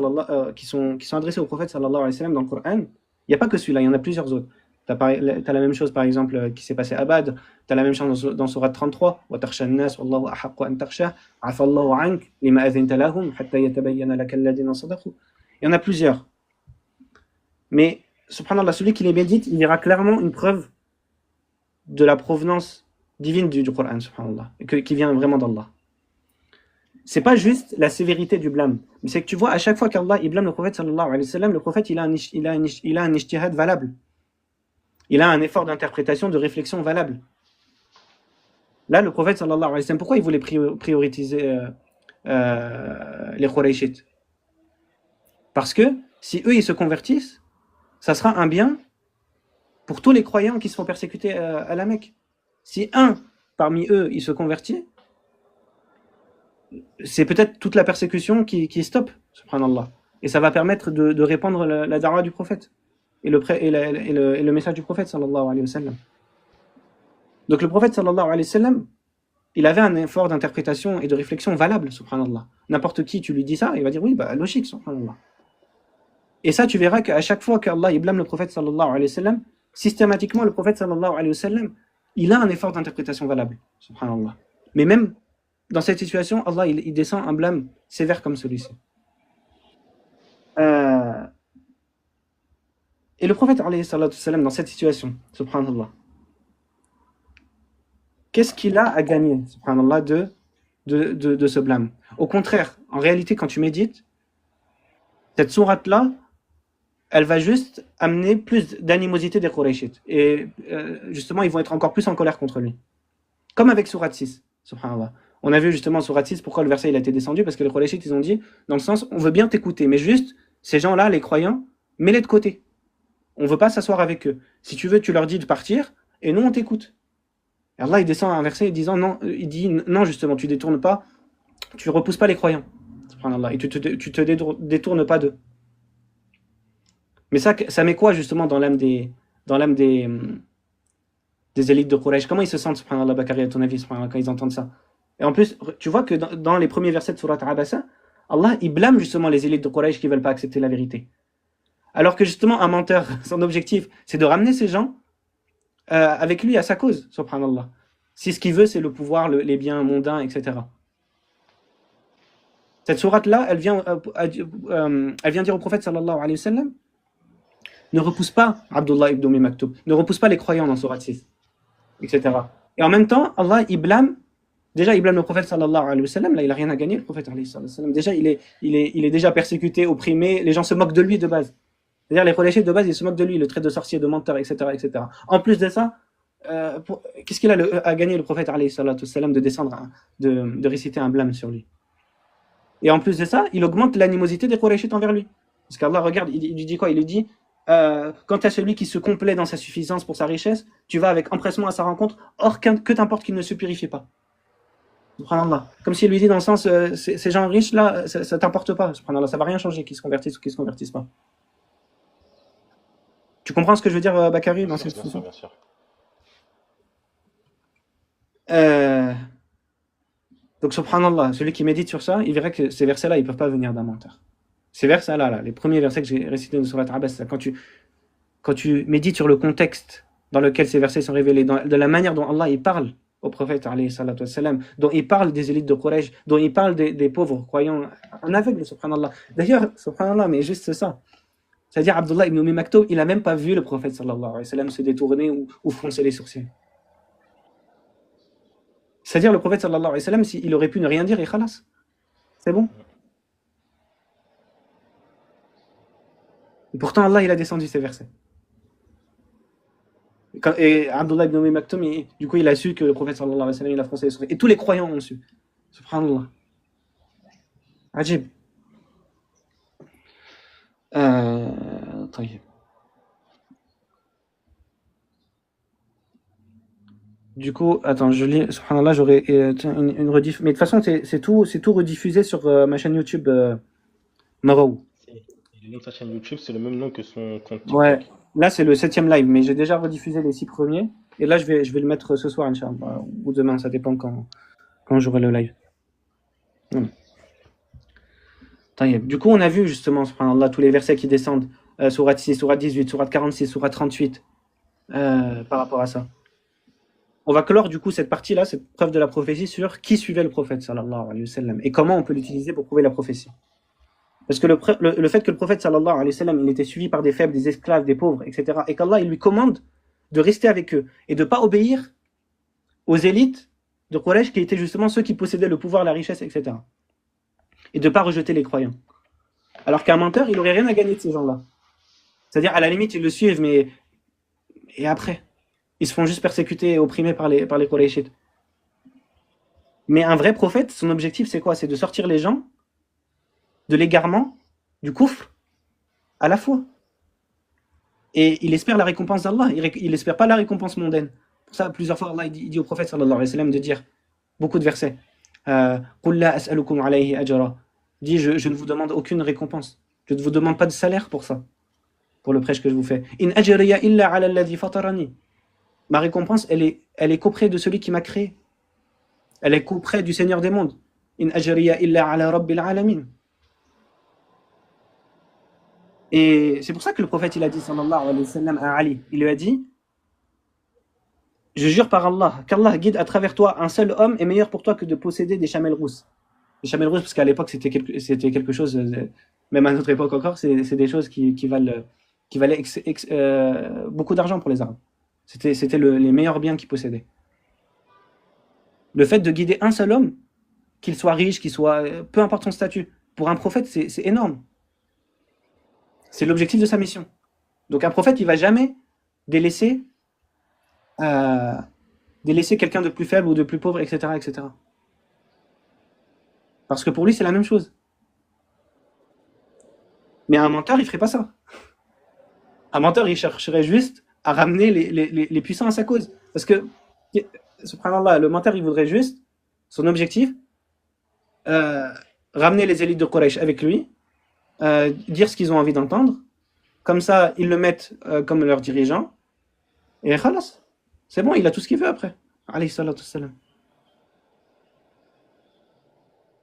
qui sont adressés au prophète sallallahu alayhi wa sallam dans le Coran, il n'y a pas que celui-là, il y en a plusieurs autres. Tu as la même chose, par exemple, qui s'est passé à Badr. Tu as la même chose dans Surat 33. وَتَخْشَى النَّاسَ وَاللَّهُ أَحَقُّ أَن تَخْشَاهُ عَفَا اللَّهُ عَنكَ لِمَا أَذِنْتَ لَهُمْ حَتَّى يَتَبَيَّنَ لَكَ الَّذِينَ صَدَقُوا. Il y en a plusieurs. Mais, subhanallah, celui qui les médite, il verra clairement une preuve de la provenance divine du Coran, subhanallah, qui vient vraiment d'Allah. C'est pas juste la sévérité du blâme, mais c'est que tu vois, à chaque fois qu'Allah il blâme le prophète sallallahu alayhi wa sallam, le prophète il a un ijtihad valable. Il a un effort d'interprétation, de réflexion valable. Là, le prophète sallallahu alayhi wa sallam, pourquoi il voulait prioriser les Qurayshites? Parce que si eux ils se convertissent, ça sera un bien pour tous les croyants qui se font persécuter à la Mecque. Si un parmi eux il se convertit, c'est peut-être toute la persécution qui stoppe, subhanallah. Et ça va permettre de répandre la da'wa du prophète et le message du prophète sallallahu alayhi wa sallam. Donc le prophète sallallahu alayhi wa sallam, il avait un effort d'interprétation et de réflexion valable, subhanallah. N'importe qui, tu lui dis ça, il va dire oui, bah logique, subhanallah. Et ça, tu verras qu'à chaque fois qu'Allah il blâme le prophète sallallahu alayhi wa sallam, systématiquement le prophète sallallahu alayhi wa sallam, il a un effort d'interprétation valable, subhanallah. Mais même dans cette situation, Allah il descend un blâme sévère comme celui-ci. Et le prophète alayhi salatu salam, dans cette situation, subhanallah, qu'est-ce qu'il a à gagner, subhanallah, de ce blâme? Au contraire, en réalité, quand tu médites, cette sourate-là, elle va juste amener plus d'animosité des Qurayshites. Et justement, ils vont être encore plus en colère contre lui. Comme avec sourate 6, subhanallah. On a vu justement sourate 6 pourquoi le verset il a été descendu, parce que les Qurayshites ils ont dit, dans le sens, on veut bien t'écouter, mais juste, ces gens-là, les croyants, mets-les de côté. On ne veut pas s'asseoir avec eux. Si tu veux, tu leur dis de partir, et nous on t'écoute. Et Allah il descend un verset disant, non, il dit, non justement, tu détournes pas, tu repousses pas les croyants, subhanallah, et tu te détournes pas d'eux. Mais ça met quoi justement dans l'âme des élites de Quraysh? Comment ils se sentent, subhanallah, Bakari, à ton avis, subhanallah, quand ils entendent ça? Et en plus, tu vois que dans les premiers versets de Surat Abasa, Allah, il blâme justement les élites de Quraysh qui ne veulent pas accepter la vérité. Alors que justement, un menteur, son objectif, c'est de ramener ces gens avec lui à sa cause, subhanallah. Si ce qu'il veut, c'est le pouvoir, les biens mondains, etc. Cette sourate-là, elle vient dire au prophète, sallallahu alayhi wa sallam, ne repousse pas Abdullah ibn Maktoum, ne repousse pas les croyants dans Surat 6, etc. Et en même temps, Allah, il blâme le prophète sallallahu alayhi wa sallam, là il n'a rien à gagner, le prophète alayhi wa sallam. Déjà, il est déjà persécuté, opprimé, les gens se moquent de lui de base. C'est-à-dire, les Qurayshites de base, ils se moquent de lui, le trait de sorcier, de menteur, etc. etc. En plus de ça, qu'est-ce qu'il a à gagner, le prophète alayhi wa sallam, de descendre, de réciter un blâme sur lui? Et en plus de ça, il augmente l'animosité des Qurayshites envers lui. Parce qu'Allah, regarde, il lui dit quoi? Il lui dit, quant à celui qui se complaît dans sa suffisance pour sa richesse, tu vas avec empressement à sa rencontre, or que t'importe qu'il ne se purifie pas. Subhanallah. Comme s'il lui dit dans le sens, ces gens riches là, ça t'importe pas. Subhanallah, ça va rien changer qu'ils se convertissent ou qu'ils se convertissent pas. Tu comprends ce que je veux dire, Bakari, dans cette situation? Bien sûr. Donc, subhanallah, celui qui médite sur ça, il verra que ces versets-là, ils peuvent pas venir d'un menteur. Ces versets-là, les premiers versets que j'ai récités de Surat Abasa, quand tu médites sur le contexte dans lequel ces versets sont révélés, de la manière dont Allah il parle au prophète, alayhi salatu wassalam, dont il parle des élites de Quraysh, dont il parle des pauvres croyants, en aveugle, subhanallah. D'ailleurs, subhanallah, mais juste ça. C'est-à-dire, Abdullah ibn Maktoum, il n'a même pas vu le prophète, sallallahu alayhi wa sallam, se détourner ou froncer les sourcils. C'est-à-dire, le prophète, sallallahu alayhi wa sallam, il aurait pu ne rien dire et khalas. C'est bon. Et pourtant, Allah, il a descendu ces versets. Et Abdullah ibn Maktoum, du coup, il a su que le prophète, sallallahu alayhi wa sallam, il a froncé les sourcils. Et tous les croyants ont su. Subhanallah. Ajib. Du coup, attends, je lis, subhanallah, j'aurais une rediff. Mais de toute façon, c'est tout rediffusé sur ma chaîne YouTube Marou. Et le nom de sa chaîne YouTube, c'est le même nom que son compte TikTok. Ouais, là c'est le 7e live, mais j'ai déjà rediffusé les 6 premiers. Et là, je vais le mettre ce soir, Inch'Allah, ou demain, ça dépend quand j'aurai le live. Voilà. Taïeb. Du coup, on a vu justement, subhanallah, tous les versets qui descendent, sourate 6, sourate 18, sourate 46, sourate 38, par rapport à ça. On va clore du coup cette partie-là, cette preuve de la prophétie sur qui suivait le prophète sallallahu alayhi wa sallam et comment on peut l'utiliser pour prouver la prophétie. Parce que le fait que le prophète sallallahu alayhi wa sallam, il était suivi par des faibles, des esclaves, des pauvres, etc. et qu'Allah il lui commande de rester avec eux et de ne pas obéir aux élites de Quraysh qui étaient justement ceux qui possédaient le pouvoir, la richesse, etc. Et de ne pas rejeter les croyants. Alors qu'un menteur, il n'aurait rien à gagner de ces gens-là. C'est-à-dire, à la limite, ils le suivent, mais... Et après ils se font juste persécuter et opprimer par les Qurayshites. Mais un vrai prophète, son objectif, c'est quoi? C'est de sortir les gens de l'égarement, du kufr, à la foi. Et il espère la récompense d'Allah. Il n'espère pas la récompense mondaine. Pour ça, plusieurs fois, Allah il dit au prophète, sallallahu alayhi wa sallam, de dire beaucoup de versets. Qul la as'alukum alayhi ajra. Dit, je ne vous demande aucune récompense. Je ne vous demande pas de salaire pour ça, pour le prêche que je vous fais. In ajriya illa ala alladhi fatarani. Ma récompense, elle est qu'auprès de celui qui m'a créé. Elle est qu'auprès du Seigneur des mondes. In ajriya illa ala rabbil alamin. Et c'est pour ça que le prophète il a dit sallallahu alayhi wa sallam à Ali, il lui a dit, je jure par Allah, qu'Allah guide à travers toi un seul homme est meilleur pour toi que de posséder des chamelles rousses. Les chamelles rousses, parce qu'à l'époque c'était quelque chose, même à notre époque encore, c'est des choses qui valaient beaucoup d'argent pour les Arabes. C'était les meilleurs biens qu'ils possédaient. Le fait de guider un seul homme, qu'il soit riche, qu'il soit, peu importe son statut, pour un prophète, c'est énorme. C'est l'objectif de sa mission. Donc un prophète, il ne va jamais délaisser quelqu'un de plus faible ou de plus pauvre, etc., etc. Parce que pour lui, c'est la même chose. Mais un menteur, il ne ferait pas ça. Un menteur, il chercherait juste à ramener les puissants à sa cause. Parce que, subhanallah, le menteur, il voudrait juste, son objectif, ramener les élites de Quraysh avec lui, dire ce qu'ils ont envie d'entendre. Comme ça, ils le mettent comme leur dirigeant. Et khalas, c'est bon, il a tout ce qu'il veut après. Alayhi salatu wassalam.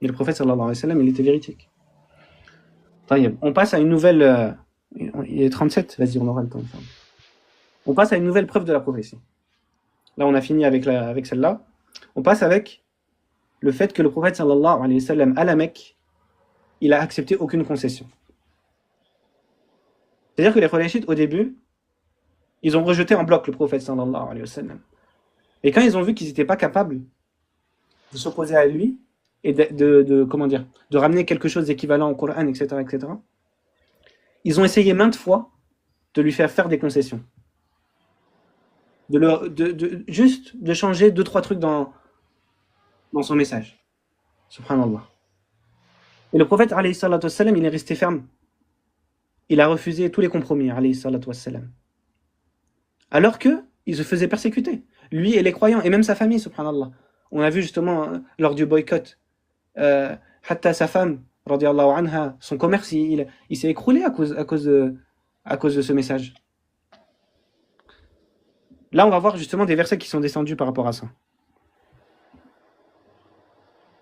Et le prophète sallallahu alayhi wa sallam, il était véridique. On passe à une nouvelle... il est 37, vas-y, on aura le temps. On passe à une nouvelle preuve de la prophétie. Là, on a fini avec celle-là. On passe avec le fait que le prophète sallallahu alayhi wa sallam, à la Mecque, il a accepté aucune concession. C'est-à-dire que les Qurayshites, au début, ils ont rejeté en bloc le prophète sallallahu alayhi wa sallam. Et quand ils ont vu qu'ils n'étaient pas capables de s'opposer à lui et de ramener quelque chose d'équivalent au Coran, etc., etc., ils ont essayé maintes fois de lui faire des concessions. Juste de changer 2-3 trucs dans son message. Subhanallah. Et le prophète, alayhi salatu wassalam, il est resté ferme. Il a refusé tous les compromis, alayhi salatu wassalam. Alors qu'il se faisait persécuter. Lui et les croyants, et même sa famille, subhanallah. On a vu justement, lors du boycott, hatta sa femme, radiyallahu anha, son commerce, il s'est écroulé à cause de ce message. Là, on va voir justement des versets qui sont descendus par rapport à ça.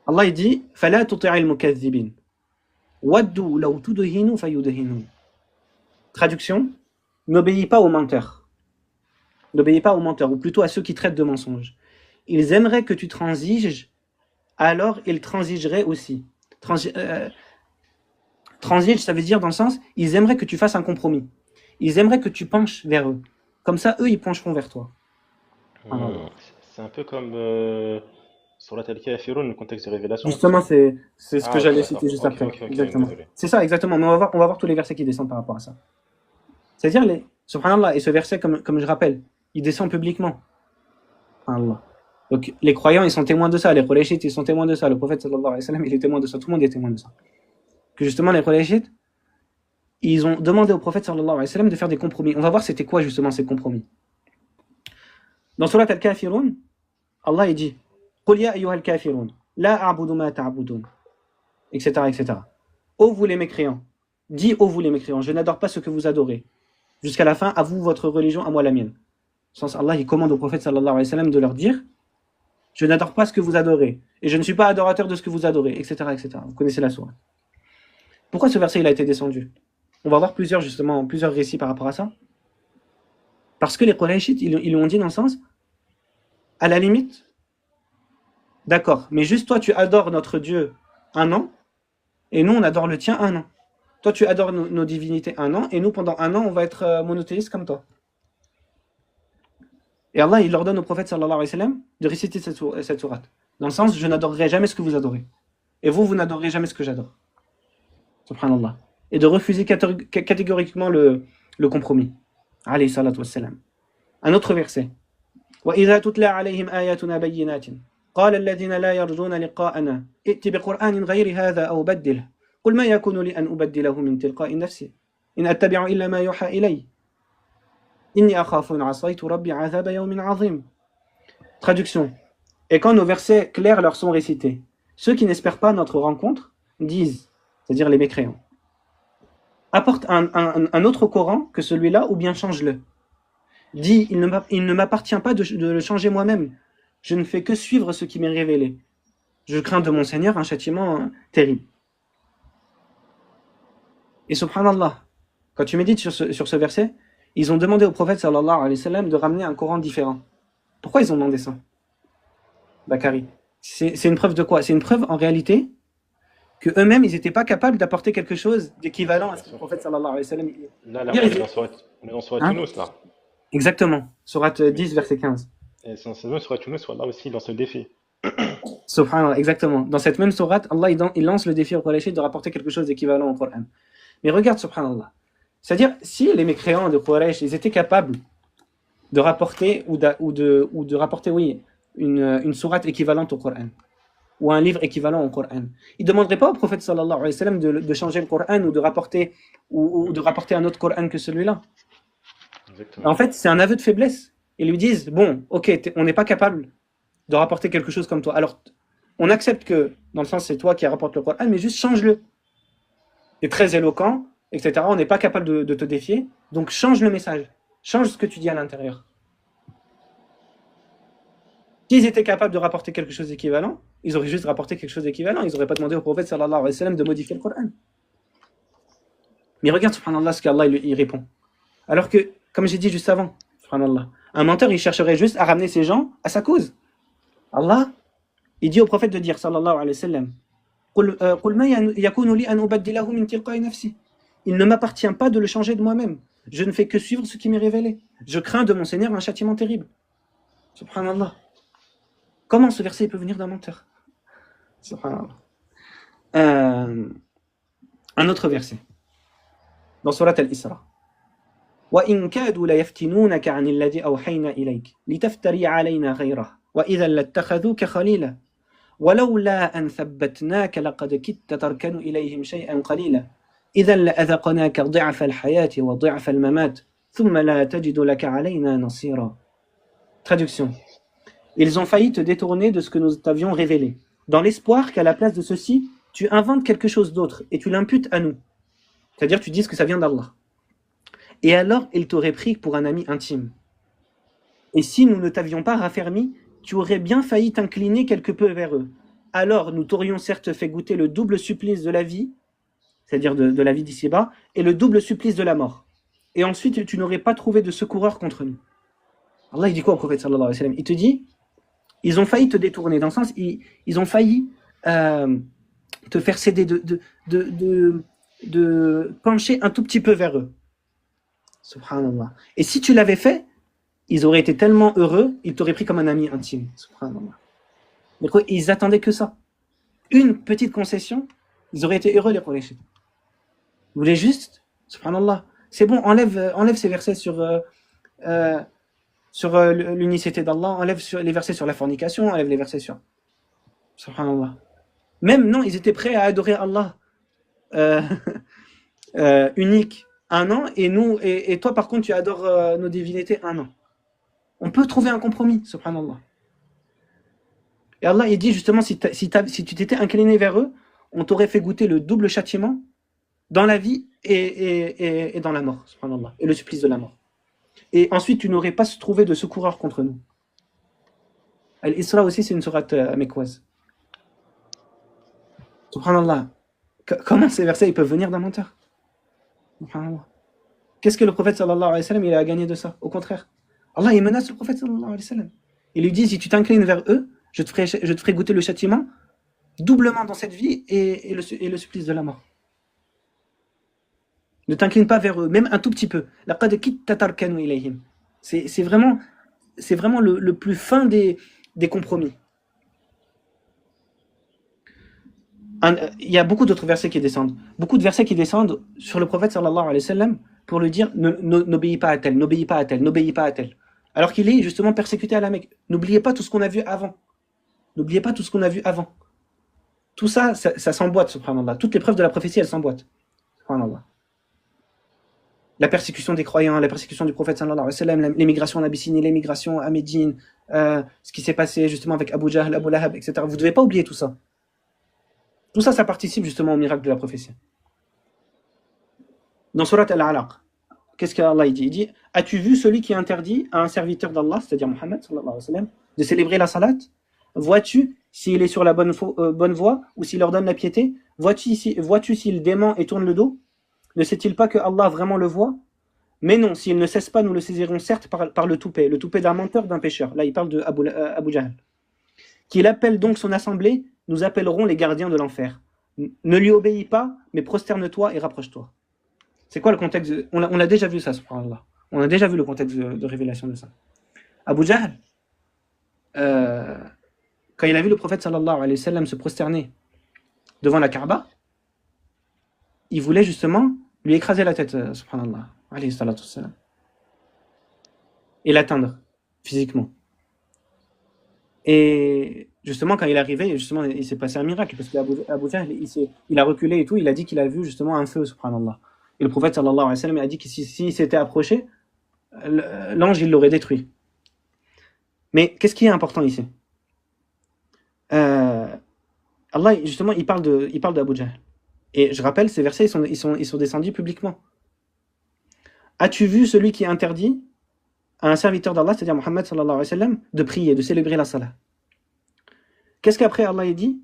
Allah, il dit « Fala tuti'il mukaththibin. Waddu law tudhinu fayudhinun. » Traduction, n'obéis pas aux menteurs. N'obéis pas aux menteurs, ou plutôt à ceux qui traitent de mensonges. Ils aimeraient que tu transiges, alors ils transigeraient aussi. Transige, ça veut dire dans le sens, ils aimeraient que tu fasses un compromis. Ils aimeraient que tu penches vers eux. Comme ça, eux, ils pencheront vers toi. C'est un peu comme sur la Al-Kafirun, le contexte de révélation. Justement, c'est ce que j'allais d'accord. citer juste Ok, après. ok, Exactement. désolé. C'est ça, exactement. Mais on va voir tous les versets qui descendent par rapport à ça. C'est-à-dire, subhanallah, et ce verset, comme je rappelle, il descend publiquement. Subhanallah. Donc, les croyants, ils sont témoins de ça. Les Qurayshites, ils sont témoins de ça. Le prophète, sallallahu alayhi wa sallam, il est témoin de ça. Tout le monde est témoin de ça. Que justement, les Qurayshites, ils ont demandé au prophète, sallallahu alayhi wa sallam, de faire des compromis. On va voir c'était quoi, justement, ces compromis. Dans Surat Al-Kafirun, Allah, il dit Qul ya ayyuhal kafirun, la a'budu ma ta'budun, etc., etc. Ô vous les mécréants, dis ô vous les mécréants, je n'adore pas ce que vous adorez. Jusqu'à la fin, à vous votre religion, à moi la mienne. Sans Allah, il commande au prophète sallallahu alayhi wa sallam de leur dire Je n'adore pas ce que vous adorez. Et je ne suis pas adorateur de ce que vous adorez, etc. etc. Vous connaissez la sourate. Pourquoi ce verset il a été descendu? On va voir plusieurs récits par rapport à ça. Parce que les Qurayshites, ils ont dit dans le sens, à la limite, d'accord, mais juste toi tu adores notre Dieu un an, et nous on adore le tien un an. Toi tu adores nos divinités un an, et nous pendant un an on va être monothéistes comme toi. Et Allah il ordonne au prophète sallallahu alayhi wa sallam de réciter cette sourate. Dans le sens, je n'adorerai jamais ce que vous adorez. Et vous n'adorerez jamais ce que j'adore. Subhanallah. Et de refuser catégoriquement le compromis. Alayhi salatu wassalam. Un autre verset. وَإِذَا تُتْلَى عَلَيْهِمْ آيَاتُنَا بَيِّنَاتٍ قَالَ الَّذِينَ لَا يَرْجُونَ لِقَاءَنَا ائْتِ بِقُرْآنٍ غَيْرِ هَذَا أَوْ بَدِّلْهُ قُلْ مَا يَكُونُ لِي أَنْ أُبَدِّلَهُ مِنْ تِلْقَاءِ نَفْسِي إِنْ أَتَّبِعُ إِلَّا مَا يُوحَى إِلَيَّ إِنِّي أَخَافُ إِنْ عَصَيْتُ رَبِّي عَذَابَ يَوْمٍ عَظِيمٍ. Traduction. Et quand nos versets clairs leur sont récités, ceux qui n'espèrent pas notre rencontre disent, c'est-à-dire les mécréants, apporte un autre Coran que celui-là ou bien change-le. Dis, il ne m'appartient pas de le changer moi-même. Je ne fais que suivre ce qui m'est révélé. Je crains de mon Seigneur un châtiment terrible. Et subhanallah, quand tu médites sur ce verset, ils ont demandé au prophète sallallahu alayhi wa sallam de ramener un Coran différent. Pourquoi ils ont demandé ça, Bakari? C'est une preuve de quoi? C'est une preuve en réalité que eux-mêmes ils n'étaient pas capables d'apporter quelque chose d'équivalent à ce que le prophète sallallahu alayhi wa sallam. Là, on est dans Surat Yunus, là. Exactement, Sourate 10, verset 15. Et c'est dans cette même Surat Yunus, là aussi, dans ce défi. Subhanallah, exactement. Dans cette même sourate, Allah il lance le défi au Quraysh de rapporter quelque chose d'équivalent au Coran. Mais regarde, subhanallah. C'est-à-dire, si les mécréants de Quraysh, ils étaient capables de rapporter, ou de rapporter, oui, une sourate équivalente au Coran, ou un livre équivalent au Coran, ils ne demanderaient pas au prophète sallallahu alayhi wa sallam de changer le Coran ou de rapporter un autre Coran que celui-là. Exactement. En fait, c'est un aveu de faiblesse. Ils lui disent, bon, ok, on n'est pas capable de rapporter quelque chose comme toi. Alors, on accepte que, dans le sens, c'est toi qui rapporte le Coran, mais juste change-le. Tu es très éloquent, etc. On n'est pas capable de te défier, donc change le message. Change ce que tu dis à l'intérieur. S'ils étaient capables de rapporter quelque chose d'équivalent, ils auraient juste rapporté quelque chose d'équivalent. Ils n'auraient pas demandé au prophète sallallahu alayhi wa sallam de modifier le Coran. Mais regarde, subhanallah, ce qu'Allah il répond. Alors que, comme j'ai dit juste avant, subhanallah, un menteur, il chercherait juste à ramener ces gens à sa cause. Allah, il dit au prophète de dire, sallallahu alayhi wa sallam, il ne m'appartient pas de le changer de moi-même. Je ne fais que suivre ce qui m'est révélé. Je crains de mon Seigneur un châtiment terrible. Subhanallah. Comment ce verset peut venir d'un menteur? Subhanallah. Un autre verset. Dans Surat Al-Isra. وَإِن كَادُوا لَيَفْتِنُونَكَ عَنِ الَّذِي أَوْحَيْنَا إِلَيْكَ لِتَفْتَرِيَ عَلَيْنَا غَيْرَهُ وَإِذًا لَاتَّخَذُوكَ خَلِيلًا وَلَوْلَا أَنْ ثَبَّتْنَاكَ لَقَدْ كِدتَّ تَرْكَنُ إِلَيْهِمْ شَيْئًا قَلِيلًا إِذًا لَأَذَقْنَاكَ ضِعْفَ الْحَيَاةِ وَضِعْفَ الْمَمَاتِ ثُمَّ لَا تَجِدُ لَكَ عَلَيْنَا نَصِيرًا. Traduction. Ils ont failli te détourner de ce que nous t'avions révélé, dans l'espoir qu'à la place de ceci, tu inventes quelque chose d'autre et tu l'imputes à nous. C'est-à-dire tu dises que ça vient d'Allah. Et alors, ils t'auraient pris pour un ami intime. Et si nous ne t'avions pas raffermi, tu aurais bien failli t'incliner quelque peu vers eux. Alors, nous t'aurions certes fait goûter le double supplice de la vie, c'est-à-dire de la vie d'ici-bas, et le double supplice de la mort. Et ensuite, tu n'aurais pas trouvé de secoureur contre nous. Allah, il dit quoi au prophète sallallahu alayhi wa sallam? Il te dit, ils ont failli te détourner, dans le sens, ils ont failli te faire céder, de pencher un tout petit peu vers eux. Subhanallah. Et si tu l'avais fait, ils auraient été tellement heureux, ils t'auraient pris comme un ami intime. Subhanallah. Mais quoi, ils attendaient que ça. Une petite concession, ils auraient été heureux, les Quraysh. Ils voulaient juste, subhanallah, c'est bon, enlève ces versets sur l'unicité d'Allah, enlève les versets sur la fornication, enlève les versets sur... Subhanallah. Même, non, ils étaient prêts à adorer Allah unique un an, et toi par contre tu adores nos divinités un an. On peut trouver un compromis, subhanallah. Et Allah il dit justement, si tu t'étais incliné vers eux, on t'aurait fait goûter le double châtiment dans la vie et dans la mort, subhanallah, et le supplice de la mort. Et ensuite tu n'aurais pas trouvé de secoureur contre nous. Al-Isra aussi, c'est une sourate mécoise. Subhanallah. Comment ces versets ils peuvent venir d'un menteur? Subhanallah. Qu'est-ce que le prophète sallallahu alayhi wa sallam il a gagné de ça? Au contraire. Allah il menace le prophète sallallahu alayhi wa sallam. Il lui dit si tu t'inclines vers eux, je te ferai goûter le châtiment doublement dans cette vie et le supplice de la mort. Ne t'incline pas vers eux, même un tout petit peu. C'est vraiment le plus fin des compromis. Il y a beaucoup d'autres versets qui descendent. Beaucoup de versets qui descendent sur le prophète sallallahu alayhi wa sallam pour lui dire n'obéis pas à tel, n'obéis pas à tel, n'obéis pas à tel. Alors qu'il est justement persécuté à la Mecque. N'oubliez pas tout ce qu'on a vu avant. N'oubliez pas tout ce qu'on a vu avant. Tout ça, ça s'emboîte, subhanallah. Toutes les preuves de la prophétie, elles s'emboîtent. Subhanallah. La persécution des croyants, la persécution du prophète sallallahu alayhi wa sallam, l'émigration en Abyssinie, l'émigration à Médine, ce qui s'est passé justement avec Abu Jahl, Abu Lahab, etc. Vous ne devez pas oublier tout ça. Tout ça, ça participe justement au miracle de la prophétie. Dans Surat Al-Alaq, qu'est-ce qu'Allah dit? Il dit as-tu vu celui qui interdit à un serviteur d'Allah, c'est-à-dire Muhammad sallallahu alayhi wa sallam, de célébrer la salat? Vois-tu s'il est sur la bonne voie ou s'il ordonne la piété? Vois-tu s'il dément et tourne le dos? Ne sait-il pas que Allah vraiment le voit? Mais non, s'il ne cesse pas, nous le saisirons certes par le toupet d'un menteur, d'un pécheur. Là, il parle de Abu Jahl. Qu'il appelle donc son assemblée, nous appellerons les gardiens de l'enfer. Ne lui obéis pas, mais prosterne-toi et rapproche-toi. C'est quoi le contexte on a déjà vu ça, subhanallah. On a déjà vu le contexte de révélation de ça. Abu Jahl, quand il a vu le prophète sallallahu alayhi wa sallam se prosterner devant la Kaaba, il voulait justement lui écraser la tête, subhanallah, alayhi salatu wassalam, et l'atteindre physiquement. Et justement, quand il est arrivé, justement, il s'est passé un miracle, parce qu'Abu Jahl, il a reculé et tout, il a dit qu'il a vu justement un feu, subhanallah. Et le prophète sallallahu alayhi wa sallam a dit que s'il s'était approché, l'ange, il l'aurait détruit. Mais qu'est-ce qui est important ici? Allah, justement, il parle d'Abu Jahl. Et je rappelle, ces versets, ils sont descendus publiquement. As-tu vu celui qui interdit à un serviteur d'Allah, c'est-à-dire Muhammad sallallahu alayhi wa sallam, de prier, de célébrer la salat? Qu'est-ce qu'après Allah il dit?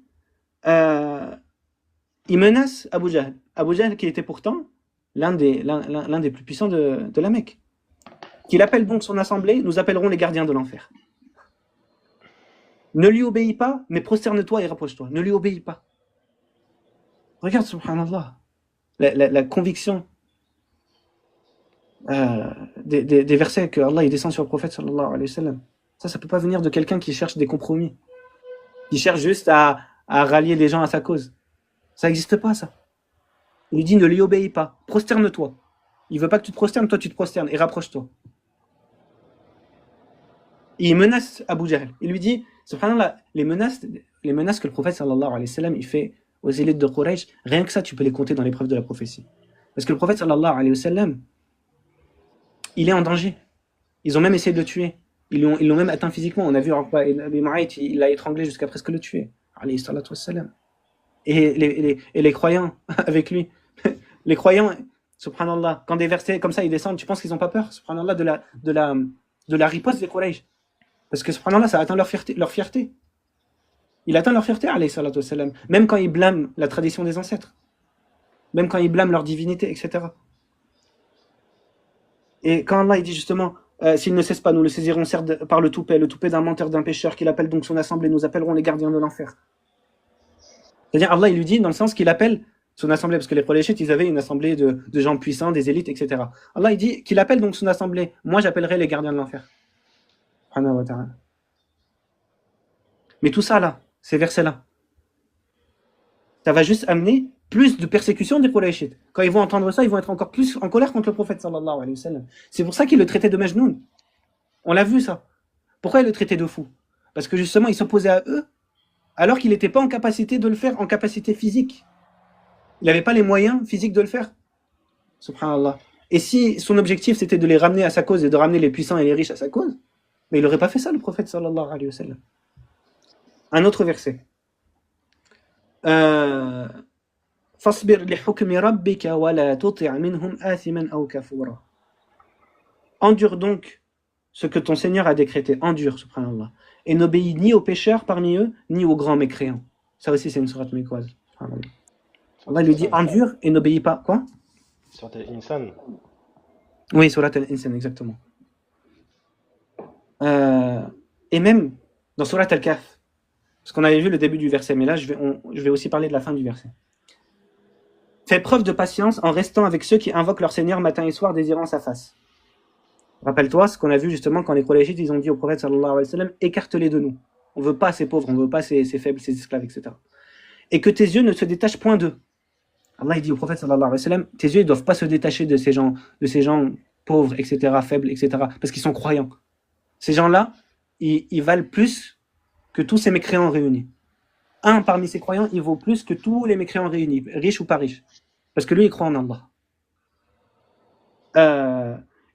Il menace Abu Jahl. Abu Jahl qui était pourtant l'un des plus puissants de la Mecque. Qu'il appelle donc son assemblée, nous appellerons les gardiens de l'enfer. Ne lui obéis pas, mais prosterne-toi et rapproche-toi. Ne lui obéis pas. Regarde, subhanallah, la conviction des versets que Allah il descend sur le prophète sallallahu alayhi wa sallam. Ça peut pas venir de quelqu'un qui cherche des compromis, qui cherche juste à rallier les gens à sa cause. Ça n'existe pas, ça. Il lui dit ne lui obéis pas, prosterne-toi. Il veut pas que tu te prosternes, toi tu te prosternes et rapproche-toi. Et il menace Abu Jahl. Il lui dit, subhanallah, les menaces que le prophète sallallahu alayhi wa sallam il fait aux élites de Quraysh, rien que ça tu peux les compter dans les preuves de la prophétie. Parce que le prophète sallallahu alayhi wa sallam, il est en danger. Ils ont même essayé de le tuer. Ils l'ont même atteint physiquement. On a vu Abi Mu'ayt, il l'a étranglé jusqu'à presque le tuer. Alayhi salatu wassalam. Et les croyants avec lui. Les croyants, subhanallah, quand des versets comme ça ils descendent, tu penses qu'ils n'ont pas peur, subhanallah, de la riposte des Quraysh? Parce que subhanallah, ça atteint leur fierté. Il atteint leur fierté, alayhi salatu wassalam. Même quand ils blâment la tradition des ancêtres. Même quand ils blâment leur divinité, etc. Et quand Allah il dit justement, s'il ne cesse pas, nous le saisirons certes par le toupet d'un menteur, d'un pécheur, qu'il appelle donc son assemblée, nous appellerons les gardiens de l'enfer. C'est-à-dire, Allah il lui dit dans le sens qu'il appelle son assemblée, parce que les Qurayshites, ils avaient une assemblée de gens puissants, des élites, etc. Allah il dit qu'il appelle donc son assemblée, moi j'appellerai les gardiens de l'enfer. Subhanahu wa ta'ala. Mais tout ça là, ces versets-là, ça va juste amener plus de persécution des Qurayshites. Quand ils vont entendre ça, ils vont être encore plus en colère contre le prophète sallallahu alayhi wa sallam. C'est pour ça qu'il le traitait de Majnoun. On l'a vu ça. Pourquoi il le traitait de fou? Parce que justement, il s'opposait à eux, alors qu'il n'était pas en capacité de le faire, en capacité physique. Il n'avait pas les moyens physiques de le faire. Subhanallah. Et si son objectif c'était de les ramener à sa cause et de ramener les puissants et les riches à sa cause, mais il n'aurait pas fait ça, le prophète sallallahu alayhi wa sallam. Un autre verset. فاصبر لحكم ربك ولا تطع منهم آثما أو كفورا. Endure donc ce que ton Seigneur a décrété. Endure, subhanallah. et n'obéis ni aux pécheurs parmi eux, ni aux grands mécréants. Ça aussi, c'est une sourate mécoise. Allah lui dit endure et n'obéis pas. Quoi? Sur Insan. Oui, sourate Al-Insan, exactement. Et même dans sourate Al-Kahf, parce qu'on avait vu le début du verset, mais là, je vais aussi parler de la fin du verset. Fais preuve de patience en restant avec ceux qui invoquent leur Seigneur matin et soir désirant sa face. Rappelle-toi ce qu'on a vu justement quand les Qurayshites, ils ont dit au prophète sallallahu alayhi wa sallam, écarte-les de nous. On ne veut pas ces pauvres, on ne veut pas ces faibles, ces esclaves, etc. Et que tes yeux ne se détachent point d'eux. Allah il dit au prophète sallallahu alayhi wa sallam, tes yeux ne doivent pas se détacher de ces gens pauvres, etc., faibles, etc., parce qu'ils sont croyants. Ces gens-là, ils valent plus que tous ces mécréants réunis. Un parmi ces croyants, il vaut plus que tous les mécréants réunis, riches ou pas riches. Parce que lui, il croit en Allah.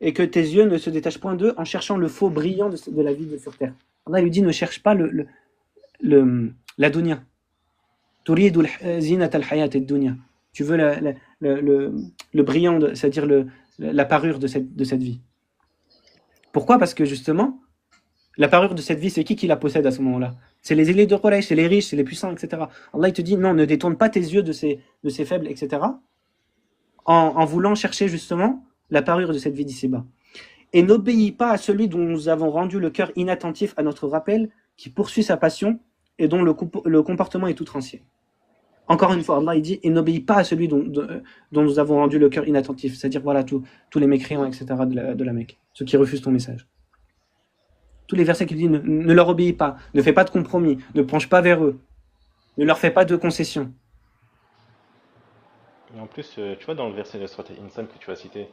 Et que tes yeux ne se détachent point d'eux en cherchant le faux brillant de la vie sur terre. Allah lui dit, ne cherche pas la dunya. Turidu zinat al-hayat ad-dunya. Tu veux le brillant, c'est-à-dire la parure de cette vie. Pourquoi? Parce que justement, la parure de cette vie, c'est qui la possède à ce moment-là? C'est les élites de Quraysh, c'est les riches, c'est les puissants, etc. Allah il te dit, non, ne détourne pas tes yeux de ces faibles, etc. En voulant chercher justement la parure de cette vie d'ici-bas. Et n'obéis pas à celui dont nous avons rendu le cœur inattentif à notre rappel, qui poursuit sa passion et dont le comportement est outrancier. Encore une fois, Allah il dit, et n'obéis pas à celui dont nous avons rendu le cœur inattentif, c'est-à-dire voilà tous les mécréants, etc. de la Mecque, ceux qui refusent ton message. Tous les versets qui disent ne leur obéis pas, ne fais pas de compromis, ne penche pas vers eux, ne leur fais pas de concessions. Et en plus, tu vois, dans le verset de Surat Insan que tu as cité,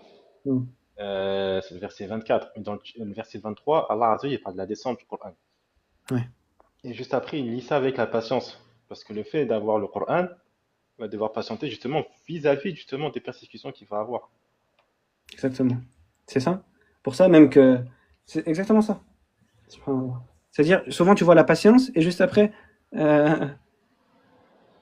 Mm. c'est le verset 24. Dans le verset 23, Allah Azza wa Jalla, il parle de la descente du Coran. Ouais. Et juste après, il lit ça avec la patience. Parce que le fait d'avoir le Coran va devoir patienter justement vis-à-vis justement des persécutions qu'il va avoir. Exactement. C'est ça. Pour ça même que c'est exactement ça. Subhanallah. C'est-à-dire, souvent tu vois la patience et juste après,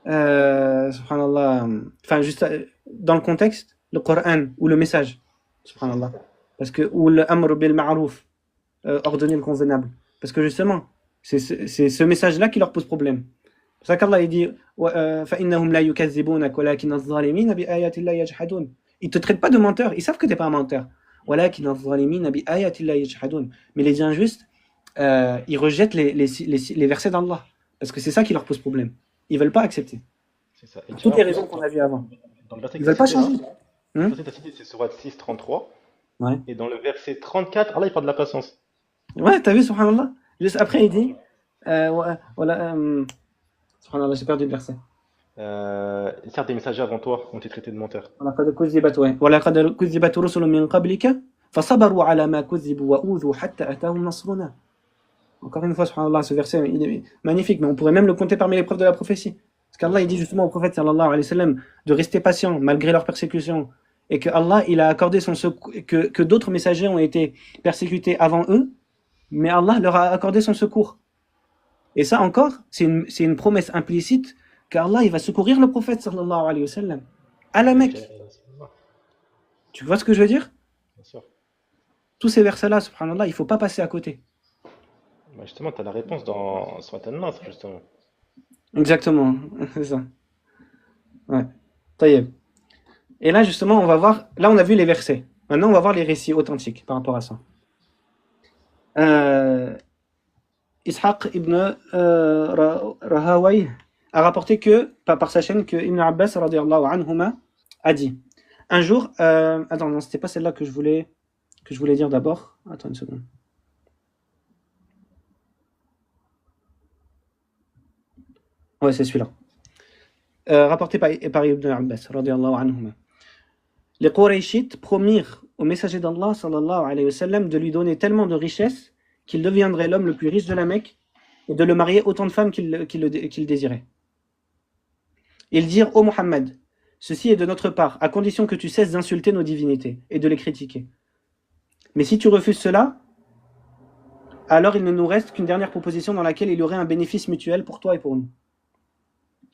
subhanallah, enfin juste dans le contexte, le Coran ou le message, subhanallah. Parce que, ou le amr bil ma'rouf, ordonner le convenable. Parce que justement, c'est ce message-là qui leur pose problème. C'est pour ça qu'Allah il dit فَإِنَّهُمْ لَا يُكَذِّبُونَكَ وَلَكِنَّ الظَّالِمِينَ بِآيَاتِ اللَّهِ يَجْحَدُونَ. Ils te traitent pas de menteur, ils savent que tu n'es pas un menteur. وَلَكِنَّ الظَّالِمِينَ بِآيَاتِ اللَّهِ يَجْحَدُونَ. Mais les injustes, ils rejettent les versets d'Allah. Parce que c'est ça qui leur pose problème. Ils veulent pas accepter. C'est ça. Et Pour tu toutes vois, les raisons qu'on a vues avant. dans le verset Ils que tu veulent as pas cité, là, changer. le verset que tu as cité, c'est Surat 6, 33. Ouais. Et dans le verset 34, Allah il parle de la patience. Ouais, t'as vu, subhanallah. Juste après, il dit voilà, subhanallah, j'ai perdu le verset. Certes, des messagers avant toi ont été traités de menteurs. ولقد كذبت رسل من قبلك فصبروا على ما كذبوا وأوذوا حتى أتاهم نصرنا. Encore une fois, subhanallah, ce verset, il est magnifique, mais on pourrait même le compter parmi les preuves de la prophétie. Parce qu'Allah, il dit justement au prophète, sallallahu alayhi wa sallam, de rester patient, malgré leur persécution. Et que Allah, il a accordé son secours, que d'autres messagers ont été persécutés avant eux, mais Allah leur a accordé son secours. Et ça encore, c'est une promesse implicite qu'Allah, il va secourir le prophète, sallallahu alayhi wa sallam, à la Mecque. Tu vois ce que je veux dire? Bien sûr. Tous ces versets-là, subhanallah, il ne faut pas passer à côté. Bah, justement, tu as la réponse dans Surat An-Nasr, justement. Exactement, c'est ça. Ouais. Taïeb. Et là, justement, on va voir. Là, on a vu les versets. Maintenant, on va voir les récits authentiques par rapport à ça. Ishaq ibn Rahawayh a rapporté par sa chaîne, que Ibn Abbas radiyallahu anhuma a dit. Un jour, attends, non, c'était pas celle-là que je voulais dire d'abord. Attends une seconde. Ouais, c'est celui-là. Rapporté par Ibn Abbas radiyallahu anhuma. Les Qurayshites promirent au messager d'Allah sallallahu alayhi wa sallam de lui donner tellement de richesses qu'il deviendrait l'homme le plus riche de la Mecque et de le marier autant de femmes qu'il désirait. Ils dirent: ô Muhammad, ceci est de notre part, à condition que tu cesses d'insulter nos divinités et de les critiquer. Mais si tu refuses cela, alors il ne nous reste qu'une dernière proposition dans laquelle il y aurait un bénéfice mutuel pour toi et pour nous.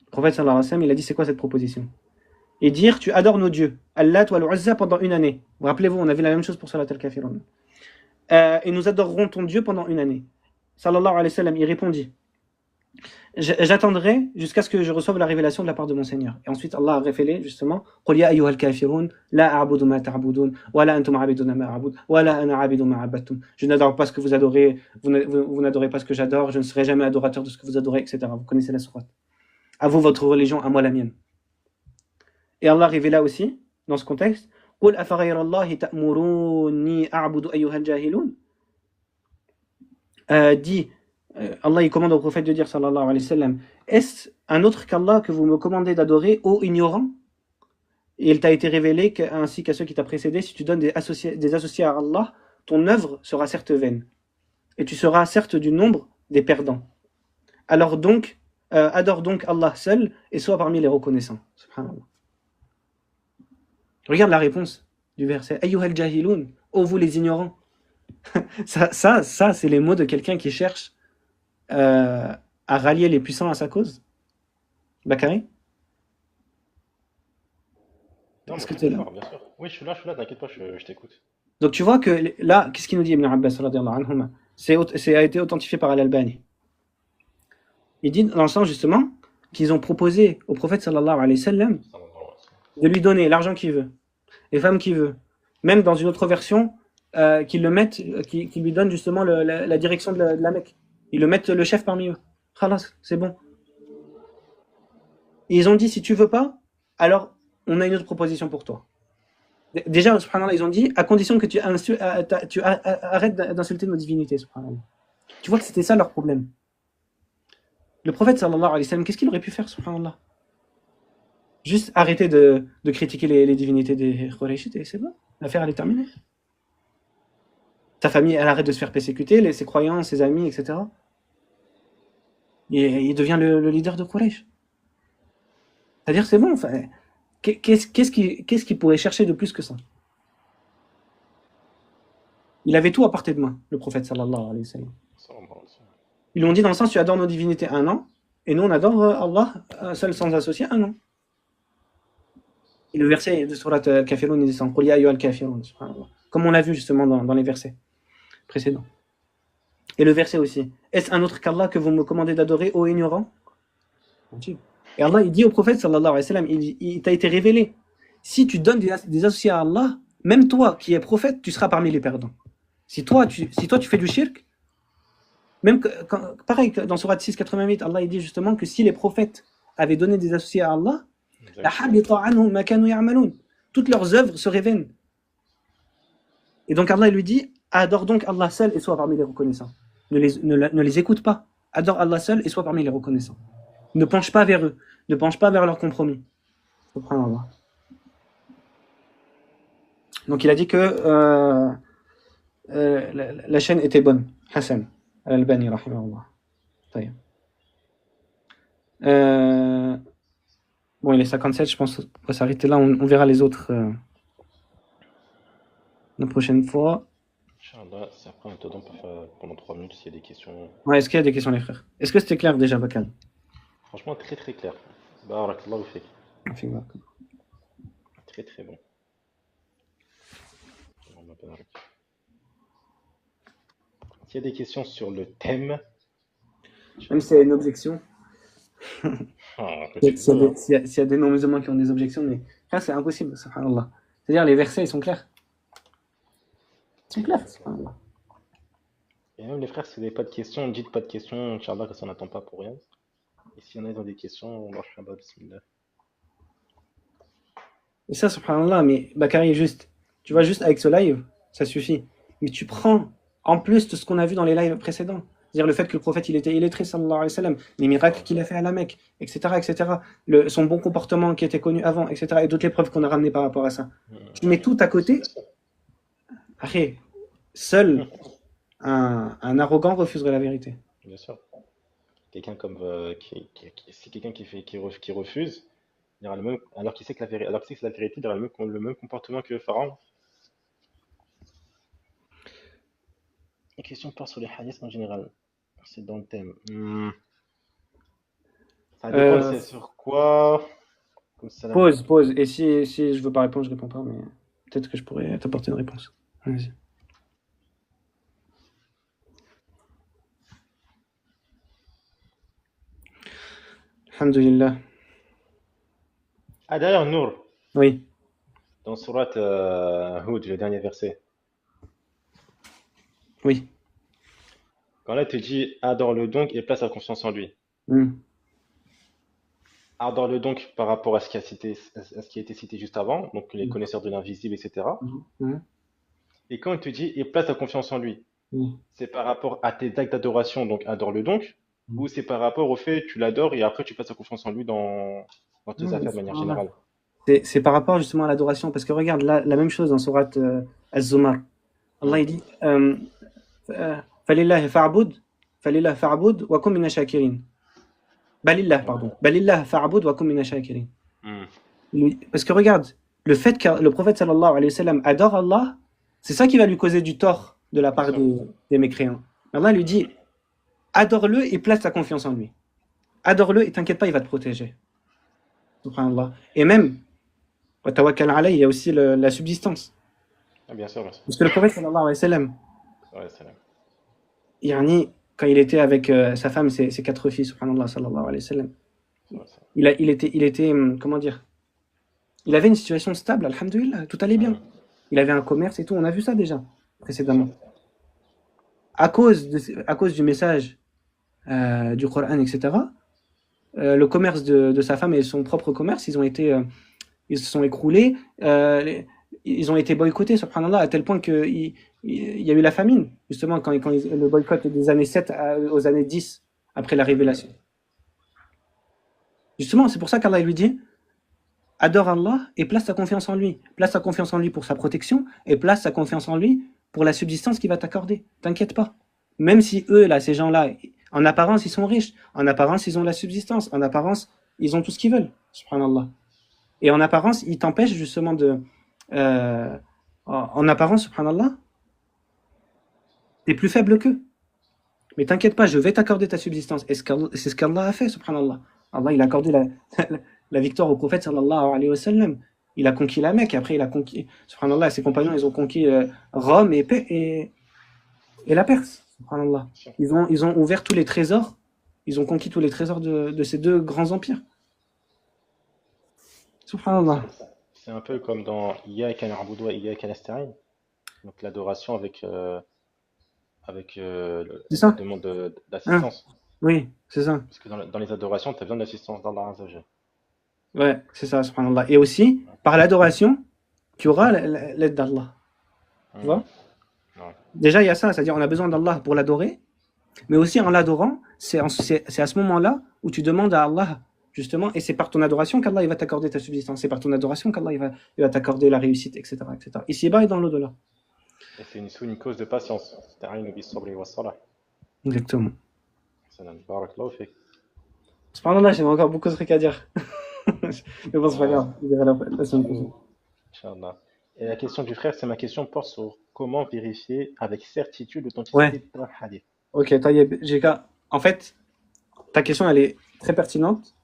Le prophète sallallahu alayhi wa sallam, il a dit: c'est quoi cette proposition? Et dire: tu adores nos dieux, Allat wa al-Uzza, pendant une année. Rappelez-vous, on avait la même chose pour Salat al-Kafirun. Et nous adorerons ton Dieu pendant une année. sallallahu alayhi wa sallam, il répondit: j'attendrai jusqu'à ce que je reçoive la révélation de la part de mon Seigneur. Et ensuite, Allah a révélé justement: قُلْ يَا أَيُّهَا الْكَافِرُونَ لَا أَعْبُدُ مَا تَعْبُدُونَ وَلَا أَنْتُمْ عَابِدُونَ مَا أَعْبُدُ وَلَا أَنَا عَابِدٌ مَا عَبَدتُّمْ. Je n'adore pas ce que vous adorez, vous n'adorez pas ce que j'adore, je ne serai jamais adorateur de ce que vous adorez, etc. Vous connaissez la sourate. À vous votre religion, à moi la mienne. Et Allah révéla aussi, dans ce contexte: قُلْ أَفَغَيْرَ اللَّهِ تَأْمُرُونِّي أَعْبُدُ أَيُّهَا الْجَاهِلُونَ. Dit, Allah il commande au prophète de dire, sallallahu alayhi wa sallam: est-ce un autre qu'Allah que vous me commandez d'adorer, ô ignorant? Et il t'a été révélé ainsi qu'à ceux qui t'a précédé, si tu donnes des associés à Allah, ton œuvre sera certes vaine, et tu seras certes du nombre des perdants. Alors donc, adore donc Allah seul, et sois parmi les reconnaissants. Subhanallah. Regarde la réponse du verset: Ayyuhal jahilun, ô vous les ignorants. Ça c'est les mots de quelqu'un qui cherche à rallier les puissants à sa cause. Bakary? Non, Est-ce mais que je tu es suis là? d'accord, bien sûr. Oui, je suis là, t'inquiète pas, je t'écoute. Donc tu vois que là, qu'est-ce qu'il nous dit Ibn Abbas radiyallahu anhuma? C'est a été authentifié par Al-Albani. Il dit dans le sens justement qu'ils ont proposé au prophète sallallahu alayhi wa sallam de lui donner l'argent qu'il veut, les femmes qu'il veut, même dans une autre version, qu'ils lui donnent justement la direction de la Mecque. Ils le mettent le chef parmi eux. Khalas, c'est bon. Et ils ont dit: si tu veux pas, alors on a une autre proposition pour toi. Déjà, subhanallah, ils ont dit: à condition que tu arrêtes d'insulter nos divinités, subhanallah. Tu vois que c'était ça leur problème. Le prophète sallallahu alayhi wa sallam, qu'est-ce qu'il aurait pu faire, subhanallah? Juste arrêter de critiquer les divinités des Qurayshites et c'est bon, l'affaire elle est terminée. Ta famille elle arrête de se faire persécuter, ses croyants, ses amis, etc. Et il devient le leader de Quraysh. C'est-à-dire c'est bon, enfin, qu'est-ce qu'il pourrait chercher de plus que ça? Il avait tout à portée de main, le prophète sallallahu alayhi wa sallam. Ils lui ont dit dans le sens: tu adores nos divinités un an, et nous on adore Allah seul sans associé un an. Et le verset de Surat Al-Kafirun, il descend: Qul ya ayyuhal kafirun, subhanallah. Comme on l'a vu justement dans les versets précédents. Et le verset aussi: est-ce un autre qu'Allah que vous me commandez d'adorer, ô ignorants? Et Allah il dit au prophète sallallahu alayhi wa sallam, il t'a été révélé: si tu donnes des associés à Allah, même toi qui es prophète, tu seras parmi les perdants. Si toi tu fais du shirk, même pareil que dans Surat 6, 88, Allah il dit justement que si les prophètes avaient donné des associés à Allah, toutes leurs œuvres seraient vaines. Et donc Allah lui dit: adore donc Allah seul et sois parmi les reconnaissants. Ne les écoute pas. Adore Allah seul et sois parmi les reconnaissants. Ne penche pas vers eux. Ne penche pas vers leurs compromis. Subhanallah. Donc il a dit que la chaîne était bonne. Hassan Al-Albani rahimahullah. Bon, il est 57, je pense qu'on va s'arrêter là. On verra les autres la prochaine fois. Inch'Allah, c'est après un temps pendant 3 minutes s'il y a des questions. Ouais, est-ce qu'il y a des questions, les frères? Est-ce que c'était clair déjà, Bakal? Franchement, très très clair. Barakallahu fik. Très très bon. S'il y a des questions sur le thème. Même s'il y a une objection. S'il y a des non-musulmans qui ont des objections, mais là c'est impossible, subhanallah. C'est-à-dire les versets ils sont clairs. Ils sont clairs, subhanallah. Et même les frères, si vous n'avez pas de questions, dites pas de questions, Inch'Allah, que ça n'attend pas pour rien. Et s'il y en a qui ont des questions, on marche là-bas, bismillah. Et ça, subhanallah, mais Bakary, tu vois, juste avec ce live, ça suffit. Mais tu prends en plus de ce qu'on a vu dans les lives précédents. C'est-à-dire le fait que le prophète il était illettré, sallallahu alayhi wa sallam, les miracles qu'il a fait à la Mecque, etc., son bon comportement qui était connu avant, etc., et d'autres les preuves qu'on a ramenées par rapport à ça. Tu mets tout à côté. Après, seul un arrogant refuserait la vérité. Bien sûr. Quelqu'un comme c'est quelqu'un qui refuse, il aura le même, alors qu'il sait que c'est la vérité, il aura le même comportement que Pharaon. La question porte sur les hadiths en général. C'est dans le thème. Ça dépend c'est sur quoi. Pause. Et si je veux pas répondre, je réponds pas, mais peut-être que je pourrais t'apporter une réponse. Vas-y. Alhamdulillah. Ah, d'ailleurs, Nour, Oui, dans Surat Hud, le dernier verset, oui. quand là, il te dit adore-le donc et place ta confiance en lui. Hmm. Adore-le donc par rapport à à ce qui a été cité juste avant, donc les Hmm. connaisseurs de l'invisible, etc. Hmm. Et quand il te dit et place ta confiance en lui, Hmm. c'est par rapport à tes actes d'adoration, donc adore-le donc, Hmm. ou c'est par rapport au fait tu l'adores et après tu places ta confiance en lui dans tes Non, affaires de manière subhanallah. générale. C'est par rapport justement à l'adoration, parce que regarde la même chose dans Surat Az-Zumar. Allah Hmm. il dit فَلِلَّهِ فَاعْبُدْ فَلِلَّهِ فَاعْبُدْ وَكُن مِنَ الشَّاكِرِينَ. Balillah, pardon. Balillah fa'abud wa kum mina shakirin. Hmm. Parce que regarde, le fait que le prophète sallallahu alayhi wa sallam adore Allah, c'est ça qui va lui causer du tort de la Bien part sûr. des mécréants. Allah lui dit adore-le et place ta confiance en lui. Adore-le et t'inquiète pas, il va te protéger. Subhanallah. Et même, wa tawakkal alayhi, il y a aussi la subsistance. Ah, bien sûr, bien sûr. Parce que le prophète sallallahu alayhi wa sallam, Ouais, c'est là. yani, quand il était avec sa femme, ses 4 filles, subhanallah, sallallahu alayhi wa sallam, C'est vrai. il était, comment dire, il avait une situation stable, alhamdoulilah, tout allait bien. Hmm. Il avait un commerce et tout, on a vu ça déjà Bien sûr. précédemment. À cause du message du Coran, etc., le commerce de sa femme et son propre commerce, ils se sont écroulés, ils ont été boycottés, subhanallah, à tel point qu'il y a eu la famine, justement, le boycott des années 7 aux années 10 après la révélation. Justement, c'est pour ça qu'Allah lui dit adore Allah et place ta confiance en lui. Place ta confiance en lui pour sa protection et place ta confiance en lui pour la subsistance qu'il va t'accorder. T'inquiète pas. Même si eux, là, ces gens-là, en apparence, ils sont riches. En apparence, ils ont la subsistance. En apparence, ils ont tout ce qu'ils veulent. Subhanallah. Et en apparence, ils t'empêchent justement de... en apparence, subhanallah, t'es plus faible qu'eux. Mais t'inquiète pas, je vais t'accorder ta subsistance. Et c'est ce qu'Allah a fait, subhanallah. Allah, il a accordé la victoire au prophète, sallallahu alayhi wa sallam. Il a conquis la Mecque, après il a conquis, subhanallah, ses compagnons, ils ont conquis Rome et la Perse, subhanallah. Bien sûr. Ils ont ouvert tous les trésors, ils ont conquis tous les trésors de ces deux grands empires. Subhanallah. C'est un peu comme dans Iyyaka na'budu wa iyyaka nasta'in. Donc l'adoration avec C'est la ça? demande Hein? d'assistance. Oui, c'est ça. Parce que dans les adorations, tu as besoin d'assistance d'Allah Azza wa Jal. Ouais, c'est ça, subhanallah. Et aussi, par l'adoration, tu auras l'aide d'Allah. Tu Hmm. vois? Ouais. Déjà, il y a ça, c'est-à-dire on a besoin d'Allah pour l'adorer, mais aussi en l'adorant, c'est à ce moment-là où tu demandes à Allah, justement, et c'est par ton adoration qu'Allah il va t'accorder ta subsistance, c'est par ton adoration qu'Allah il va t'accorder la réussite, etc., etc. Ici-bas et dans l'au-delà. Et c'est une cause de patience. Ista'inu bis-sabri was-salah. Exactement. Salam. Barakallahu fik. Subhanallah, j'avais encore beaucoup de trucs à dire. Mais bon, c'est pas Ouais, grave, je dirai la semaine prochaine. Inch'Allah. Et la question du frère, c'est ma question porte sur comment vérifier avec certitude Ouais, l'authenticité d'un hadith. ok, Taïeb, en fait, ta question, elle est très pertinente.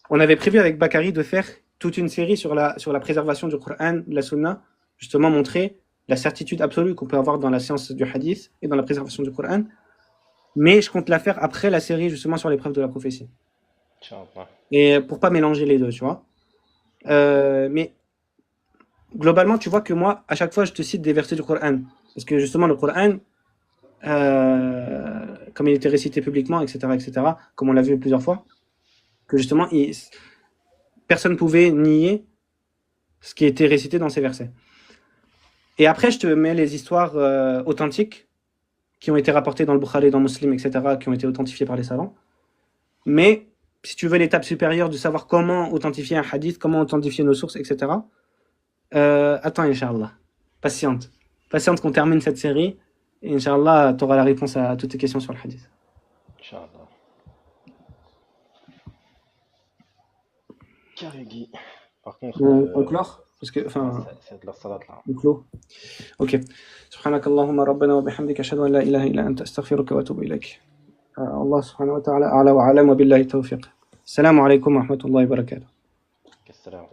On avait prévu avec Bakary de faire toute une série sur la préservation du Coran, de la Sunna, justement montrer la certitude absolue qu'on peut avoir dans la science du hadith et dans la préservation du Coran. Mais je compte la faire après la série justement sur les preuves de la prophétie. Inch'Allah. Et pour pas mélanger les deux, tu vois. Mais globalement, tu vois que moi, à chaque fois, je te cite des versets du Coran. Parce que justement, le Coran, comme il était récité publiquement, etc., comme on l'a vu plusieurs fois, que justement, personne ne pouvait nier ce qui était récité dans ces versets. Et après, je te mets les histoires authentiques qui ont été rapportées dans le Bukhari, dans Muslim, etc., qui ont été authentifiées par les savants. Mais si tu veux l'étape supérieure de savoir comment authentifier un hadith, comment authentifier nos sources, etc., attends, Inch'Allah. Patiente. Patiente qu'on termine cette série. Et Inch'Allah, tu auras la réponse à toutes tes questions sur le hadith. Inch'Allah. Karegi. Par contre, On clore parce que, enfin, c'est de la salade là. on clôt. Ok. سبحانك اللهم ربنا وبحمدك أشهد أن لا إله إلا أنت أستغفرك وأتوب إليك. الله سبحانه وتعالى أعلى وأعلم وبالله التوفيق. السلام عليكم ورحمة الله وبركاته. Qu'est-ce que c'est là,